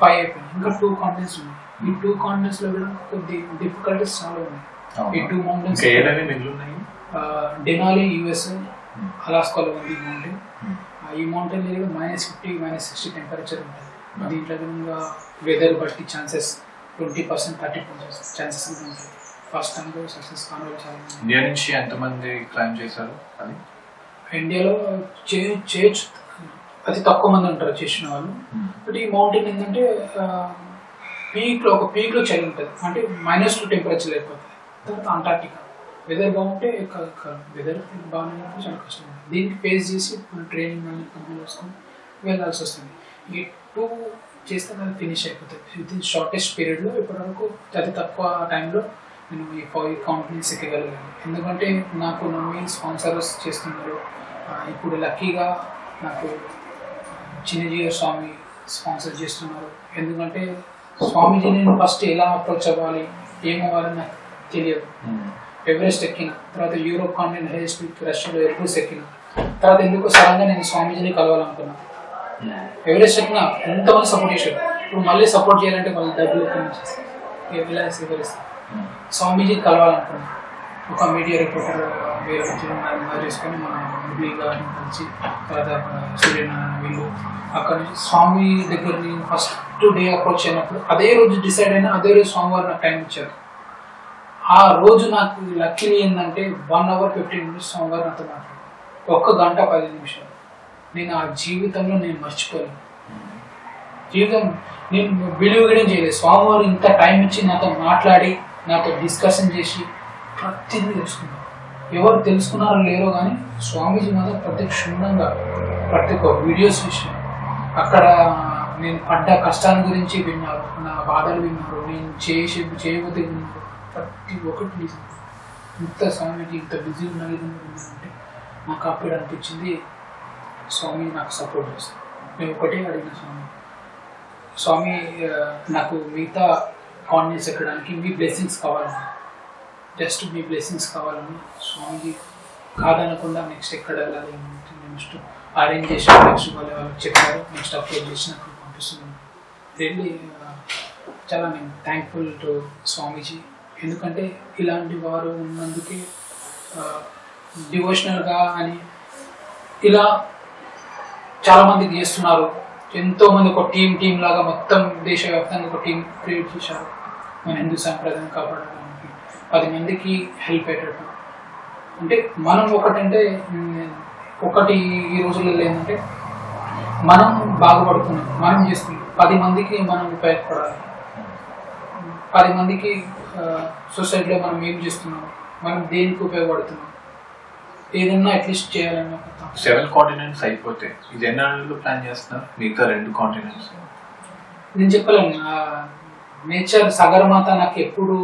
ఇంకా 2 కాంటినెంట్స్ ఉన్నాయి. ఈ 2 కాంటినెంట్స్ లో కూడా కొద్ది డిఫికల్టీస్ చాలా ఉన్నాయి. ఈ 2 మౌంటైన్స్ డెనాలి యుఎస్, అలాస్కాలో ఉంది ఈ మౌంటైన్. ఈ మౌంటైన్ దగ్గర -50 -60 టెంపరేచర్ ఉంటుంది. దీంట్లో ఇంకా వెదర్ బట్టి ఛాన్సెస్ 20% 30% ఛాన్సెస్ ఉంటాయి. ఫస్ట్ టైం కూడా సక్సెస్ కావాలి. చాలా ఇండియా నుంచి ఎంతమంది క్లైమ్ చేశారు? అది ఇండియాలో చేయొచ్చు, అతి తక్కువ మంది ఉంటారు చేసిన వాళ్ళు. బట్ ఈ మౌంటైన్ ఏంటంటే ఒక పీక్లో చలి ఉంటుంది, అంటే -2 టెంపరేచర్ అయిపోతుంది. తర్వాత అంటార్టికా వెదర్ బాగుంటే వెదర్ బాగానే ఉంటే చాలా కష్టం ఉంటుంది. దీనికి ఫేస్ చేసి ట్రైనింగ్ అని కంప్లీట్ చేసుకొని వెళ్ళాల్సి వస్తుంది. ఈ 2 చేస్తే అది ఫినిష్ అయిపోతుంది విత్ ఇన్ షార్టెస్ట్ పీరియడ్లో. ఇప్పటివరకు అతి తక్కువ టైంలో నేను ఈ 5 కాంటినెంట్స్ ఎక్కగలిగాను. ఎందుకంటే నాకు నమ్మి స్పాన్సర్స్ చేస్తున్నారు. ఇప్పుడు లక్కీగా నాకు చిన్నజీవ స్వామి స్పాన్సర్ చేస్తున్నారు. ఎందుకంటే స్వామీజీ నేను ఫస్ట్ ఎలా అప్రోచ్ అవ్వాలి, ఏమవ్వాలని నాకు తెలియదు. ఎవరెస్ట్ ఎక్కిన తర్వాత యూరోప్ కాంటినెంట్ హైయెస్ట్ పీక్ రష్యాలో ఎర్బూస్ ఎక్కిన తర్వాత ఎందుకు సడన్గా నేను స్వామీజీని కలవాలనుకున్నాను. ఎవరెస్ట్ ఎక్కిన ఎంతమంది సపోర్ట్ చేశారు, ఇప్పుడు మళ్ళీ సపోర్ట్ చేయాలంటే మళ్ళీ డబ్బులు ఎలా స్వీకరిస్తాను. స్వామీజీని కలవాలనుకున్నాను. ఒక మీడియా రిపోర్టర్ వేరే చేసుకొని మన మురళీ గారిని కలిసి తర్వాత సూర్యనారాయణ వీళ్ళు అక్కడ నుంచి స్వామి దగ్గర నేను ఫస్ట్ డే అప్రోచ్ అయినప్పుడు అదే రోజు డిసైడ్ అయినా అదే రోజు స్వామివారు నాకు టైం ఇచ్చారు. ఆ రోజు నాకు లక్కీ ఏంటంటే 1 hour 15 minutes స్వామివారు నాతో మాట్లాడారు. 1 గంట 10 నిమిషాలు నేను ఆ జీవితంలో నేను మర్చిపోయాను. జీవితం నేను బిలీవ్ కూడా చేయలేదు. స్వామివారు ఇంత టైం ఇచ్చి నాతో మాట్లాడి నాతో డిస్కషన్ చేసి ప్రతిదీ తెలుసుకున్నాను. ఎవరు తెలుసుకున్నారో లేరో కానీ స్వామీజీ మాత్రం ప్రత్యక్షంగా ప్రతి ఒక్క వీడియోస్ చూసాను. అక్కడ నేను పడ్డ కష్టాల గురించి విన్నారు, నా బాధలు విన్నారు, నేను చేయబోతే విన్నారు. ప్రతి ఒక్కటి ఇంత స్వామీజీ ఇంత బిజీ ఉన్న విధంగా విన్నారంటే నాకు అప్పుడు అనిపించింది స్వామి నాకు సపోర్ట్ చేస్తాను. నేను ఒకటే అడిగిన స్వామి నాకు మిగతా కాంటినెంట్స్ ఎక్కడానికి మీ బ్లెస్సింగ్స్ కావాలని, జస్ట్ మీ బ్లెస్సింగ్స్ కావాలని స్వామిజీ కాదనకుండా నెక్స్ట్ ఎక్కడ వెళ్ళాలి నెక్స్ట్ అరేంజ్ చేసి నెక్స్ట్ వాళ్ళకి చెప్పారు. నెక్స్ట్ అప్లోడ్ చేసి నాకు పంపిస్తున్నాను. రియల్లీ చాలా నేను థ్యాంక్ఫుల్ టు స్వామీజీ. ఎందుకంటే ఇలాంటి వారు ఉన్నందుకే డివోషనల్గా అని ఇలా చాలామందికి చేస్తున్నారు. ఎంతోమంది ఒక టీం లాగా మొత్తం దేశవ్యాప్తంగా ఒక టీం క్రియేట్ చేశారు మన హిందూ సాంప్రదాయం కాపాడడానికి, 10 మందికి హెల్ప్ అయ్యేటట్టు. అంటే మనం ఒకటంటే ఒకటి ఈ రోజులలో ఏంటంటే మనం బాగుపడుతున్నాం, మనం చేస్తున్నాం, 10 మందికి మనం ఉపయోగపడాలి, 10 మందికి సొసైటీలో మనం ఏం చేస్తున్నాం, మనం దేనికి ఉపయోగపడుతున్నాం, ఏదన్నా అట్లీస్ట్ చేయాలని ఒక thought. 7 కాంటినెంట్స్ అయిపోతే ఇది ఎన్ని నెలలు ప్లాన్ చేస్తున్నారు మిగతా 2 కాంటినెంట్స్? నేను చెప్పలేను, నేచర్ సగరమాత నాకు ఎప్పుడు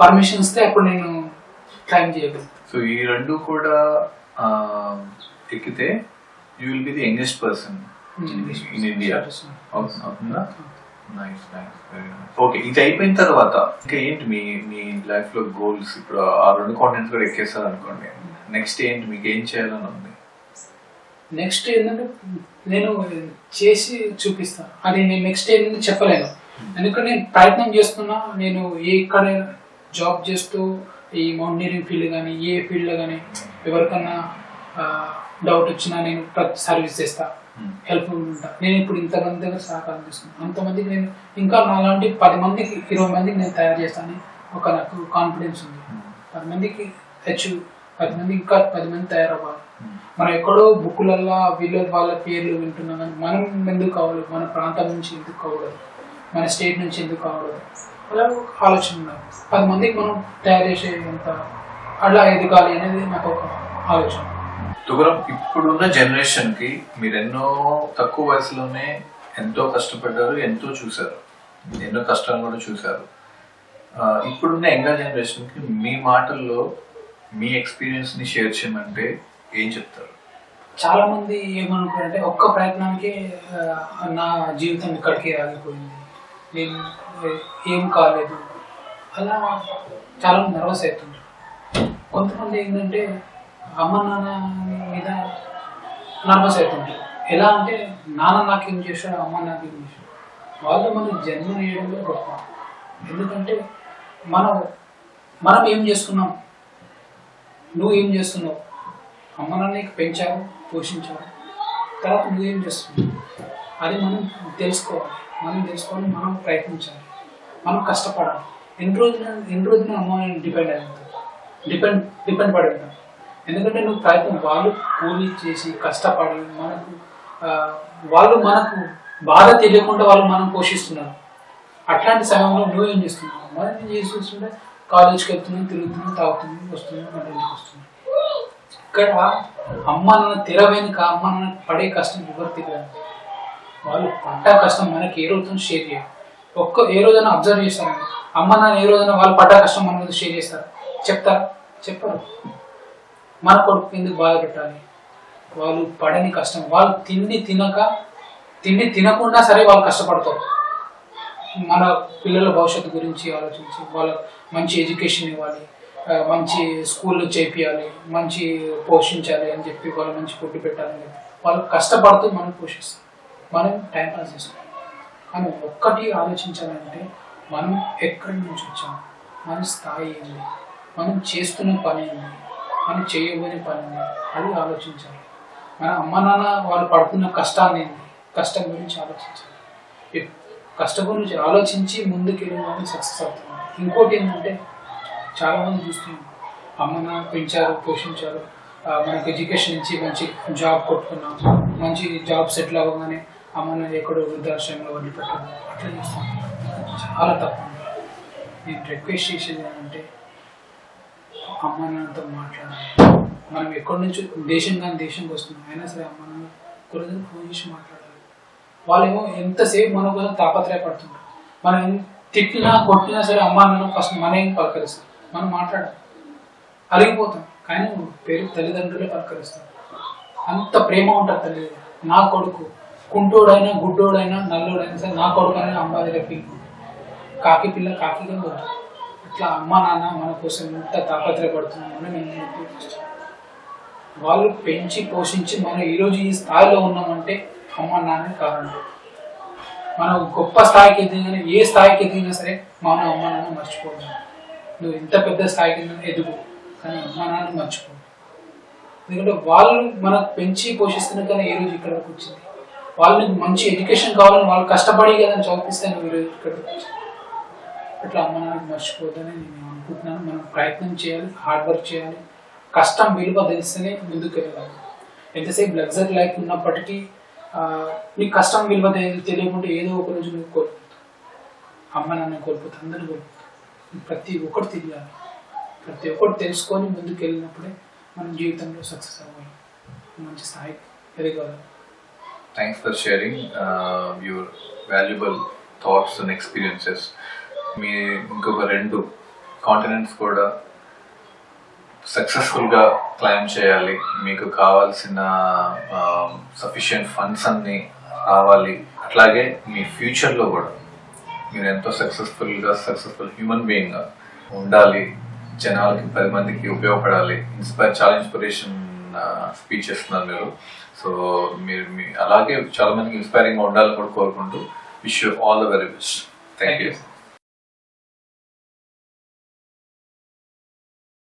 పర్మిషన్ ఇస్తే అప్పుడు నేను క్లైమ్ చేయగలను. సో ఈ 2 కూడా ఎక్కితే you will be the youngest person in India. అవుతుందా? Nice nice, very nice. Okay, ఇది అయిపోయిన తర్వాత ఇంకా ఏంటి మీ మీ లైఫ్ లో గోల్స్? ఇప్పుడు ఆ 2 కాంటినెంట్స్ కూడా ఎక్కేస్తారు అనుకోండి, నెక్స్ట్ ఏంటి, మీకు ఏం చేయాలని ఉంది? నెక్స్ట్ ఏంటంటే నేను చేసి చూపిస్తాను, అది నేను నెక్స్ట్ ఏంటంటే చెప్పలేను, ఎందుకంటే నేను ప్రయత్నం చేస్తున్నా. నేను ఎక్కడ జాబ్ చేస్తూ ఈ మౌంటైనరింగ్ ఫీల్డ్ కానీ ఏ ఫీల్డ్లో కానీ ఎవరికన్నా డౌట్ వచ్చినా నేను సర్వీస్ చేస్తా, హెల్ప్ఫుల్ ఉంటా. నేను ఇప్పుడు ఇంతమంది దగ్గర సహకారం చేస్తున్నాను, అంతమందికి నేను ఇంకా నాలాంటి 10 మందికి 20 మందికి నేను తయారు చేస్తానని ఒక నాకు కాన్ఫిడెన్స్ ఉంది. 10 మందికి అచీవ్, 10 మంది ఇంకా 10 మంది తయారవ్వాలి. మనం ఎక్కడో బుక్కులల్లో వాళ్ళ పేర్లు వింటున్నాం కానీ మనం ఎందుకు కావాలి, మన ప్రాంతం నుంచి ఎందుకు కావడదు, మన స్టేట్ నుంచి ఎందుకు కావడదు, అలా ఒక ఆలోచన ఉండాలి. 10 మందికి మనం తయారు చేసేంత అలా ఎదగాలి అనేది నాకు ఒక ఆలోచన. తుగరం, ఇప్పుడున్న జనరేషన్ కి మీరు ఎన్నో తక్కువ వయసులోనే ఎంతో కష్టపడ్డారు, ఎంతో చూసారు, ఎన్నో కష్టాలు కూడా చూసారు. ఇప్పుడున్న యంగర్ జనరేషన్ కి మీ మాటల్లో మీ ఎక్స్పీరియన్స్ ని షేర్ చేయమంటే ఏం చెప్తారు? చాలా మంది ఏమనుకుంటారంటే ఒక్క ప్రయత్నానికి నా జీవితం ఇక్కడికి ఆగిపోయింది, నేను ఏం కాలేదు, అలా చాలా నర్వస్ అవుతుంటారు. కొంతమంది ఏంటంటే అమ్మ నాన్న మీద నర్వస్ అవుతుంటారు. ఎలా అంటే నాన్న నాకేం చేశాడు, అమ్మ నాకేం చేశాడు, వాళ్ళు మనకు జన్మనేయడంలో గొప్ప. ఎందుకంటే మనం ఏం చేస్తున్నాం, నువ్వు ఏం చేస్తున్నావు, అమ్మ నాన్న నీకు పెంచారు, పోషించారు, తర్వాత నువ్వేం చేస్తున్నావు అది మనం తెలుసుకోవాలి. మనం ప్రయత్నించాలి, మనం కష్టపడాలి. ఎన్ని రోజున అమ్మ డిపెండ్ పడి ఉంటాం. ఎందుకంటే నువ్వు ప్రయత్నం, వాళ్ళు కూలీ చేసి కష్టపడి వాళ్ళు మనకు బాధ తెలియకుండా వాళ్ళు మనం పోషిస్తున్నారు. అట్లాంటి సమయంలో నువ్వేం చేస్తున్నావు, మనం చేసి చూస్తుంటే కాలేజ్కి వెళ్తున్నాం, తిరుగుతున్నాం, తాగుతున్నాం, వస్తున్నాం, మన ఇంటికి వస్తున్నాం. ఇక్కడ అమ్మ నాన్న తెర వెనుక అమ్మ నాన్న పడే కష్టం ఎవరు తెలియదు. వాళ్ళు పడ్డ కష్టం మనకి ఏ రోజున షేర్ చేయాలి. ఏ రోజైనా అబ్జర్వ్ చేస్తారండి, అమ్మ నాన్న ఏ రోజైనా వాళ్ళు పడ్డ కష్టం మన మీద షేర్ చేస్తారు, చెప్తారా? చెప్పరు. మన కొడుకు ఎందుకు బాధ పెట్టాలి, వాళ్ళు పడని కష్టం, వాళ్ళు తిండి తినకుండా సరే వాళ్ళు కష్టపడతారు. మన పిల్లల భవిష్యత్తు గురించి ఆలోచించి వాళ్ళ మంచి ఎడ్యుకేషన్ ఇవ్వాలి, మంచి స్కూల్లో చేపియాలి, మంచి పోషించాలి అని చెప్పి వాళ్ళు మంచి ఫుడ్ పెట్టాలని చెప్పి వాళ్ళు కష్టపడుతూ మనం పోషిస్తాం, మనం టైం పాస్ చేస్తాం. కానీ ఒక్కటి ఆలోచించాలంటే మనం ఎక్కడి నుంచి వచ్చాము, మన స్థాయి ఏంది, మనం చేస్తున్న పని ఏంది, మనం చేయబోయే పని ఏంది, అది ఆలోచించాలి. మన అమ్మ నాన్న వాళ్ళు పడుతున్న కష్టాన్ని ఏంది, కష్టం గురించి ఆలోచించాలి. కష్టం గురించి ఆలోచించి ముందుకు వెళ్ళి సక్సెస్ అవుతుంది. ఇంకోటి ఏంటంటే చాలామంది చూస్తున్నాం, అమ్మ నాన్న పెంచారు, పోషించారు, మనకు ఎడ్యుకేషన్ ఇచ్చి మంచి జాబ్ కొట్టుకున్నాం, మంచి జాబ్ సెటిల్ అవ్వగానే అమ్మ నాన్న ఎక్కడో వృద్ధాశ్రమంలో వదిలిపెట్టాను, అట్లా చూస్తాం. చాలా తప్పు. నేను రిక్వెస్ట్ చేసేది ఏంటంటే అమ్మ నాన్నతో మాట్లాడాలి. మనం ఎక్కడి నుంచి దేశంకి వస్తున్నాం, అయినా సరే అమ్మ నాన్న కొద్దిగా ఫోన్ చేసి మాట్లాడాలి. వాళ్ళేమో ఎంతసేపు మన కోసం తాపత్రయపడుతుంటారు. మనం తిట్టినా కొట్టినా సరే అమ్మ నాన్న ఫస్ట్ మనం పలకరిస్తాం, మనం మాట్లాడాలి. అలిగిపోతాం కానీ తల్లిదండ్రులే పలకరిస్తారు. అంత ప్రేమ ఉంటుంది తల్లి. నా కొడుకు కుంటోడైనా గుడ్డోడైనా నల్లోడైనా సరే నా కొడుకు అయినా అమ్మ దగ్గర ఫీల్, కాకి పిల్ల కాకిగా పోదు. అట్లా అమ్మ నాన్న మన కోసం ఎంత తాపత్రయపడుతున్నామని నేను వాళ్ళు పెంచి పోషించి మనం ఈరోజు ఈ స్థాయిలో ఉన్నామంటే అమ్మ నాన్న కారణం. మనం గొప్ప స్థాయికి ఎదిగినా, ఏ స్థాయికి ఎదిగినా సరే మన అమ్మ నాన్న మర్చిపోదు. నువ్వు ఎంత పెద్ద స్థాయికి ఎదుగు కానీ అమ్మ నాన్న మర్చిపో. ఎందుకంటే వాళ్ళు మనకు పెంచి పోషిస్తున్న కానీ ఏ రోజు ఇక్కడ వరకు వచ్చింది. వాళ్ళకి మంచి ఎడ్యుకేషన్ కావాలని వాళ్ళు కష్టపడి కదా చదివిస్తే నువ్వు ఈరోజు ఇక్కడికి వచ్చింది. అట్లా అమ్మ నాన్నకి మర్చిపోద్దని నేను అనుకుంటున్నాను. మనం ప్రయత్నం చేయాలి, హార్డ్ వర్క్ చేయాలి, కష్టం విలువ తెలిస్తేనే ముందుకు వెళ్ళాలి. ఎంతసేపు లగ్జరీ లైఫ్ ఉన్నప్పటికీ నీకు కష్టం విలువ తెలియకుండా ఏదో ఒక రోజు నువ్వు కోల్పోతావు. అమ్మ నాన్న కోల్పోతావు, అందరినీ కోల్పోతావు. ప్రతి ఒక్కటి తెలియాలి, ప్రతి ఒక్కటి తెలుసుకొని ముందుకు వెళ్ళినప్పుడే మనం జీవితంలో సక్సెస్ అవ్వాలి, మంచి స్థాయికి ఎదగలం. Thanks for sharing your valuable thoughts and experiences. మీ ఇంకొక 2 కాంటినెంట్స్ కూడా సక్సెస్ఫుల్గా క్లైమ్ చేయాలి, మీకు కావాల్సిన సఫిషియంట్ ఫండ్స్ అన్నీ రావాలి, అట్లాగే మీ ఫ్యూచర్లో కూడా మీరు ఎంతో సక్సెస్ఫుల్ హ్యూమన్ బీయింగ్గా ఉండాలి, జనాలకి 10 మందికి ఉపయోగపడాలి. చాలా ఇన్స్పిరేషన్ స్పీచ్ ఇస్తున్నారు మీరు. సో మీరు అలాగే చాలా మందికి ఇన్స్పైరింగ్గా ఉండాలని కూడా కోరుకుంటూ wish you all the very best. Thank you.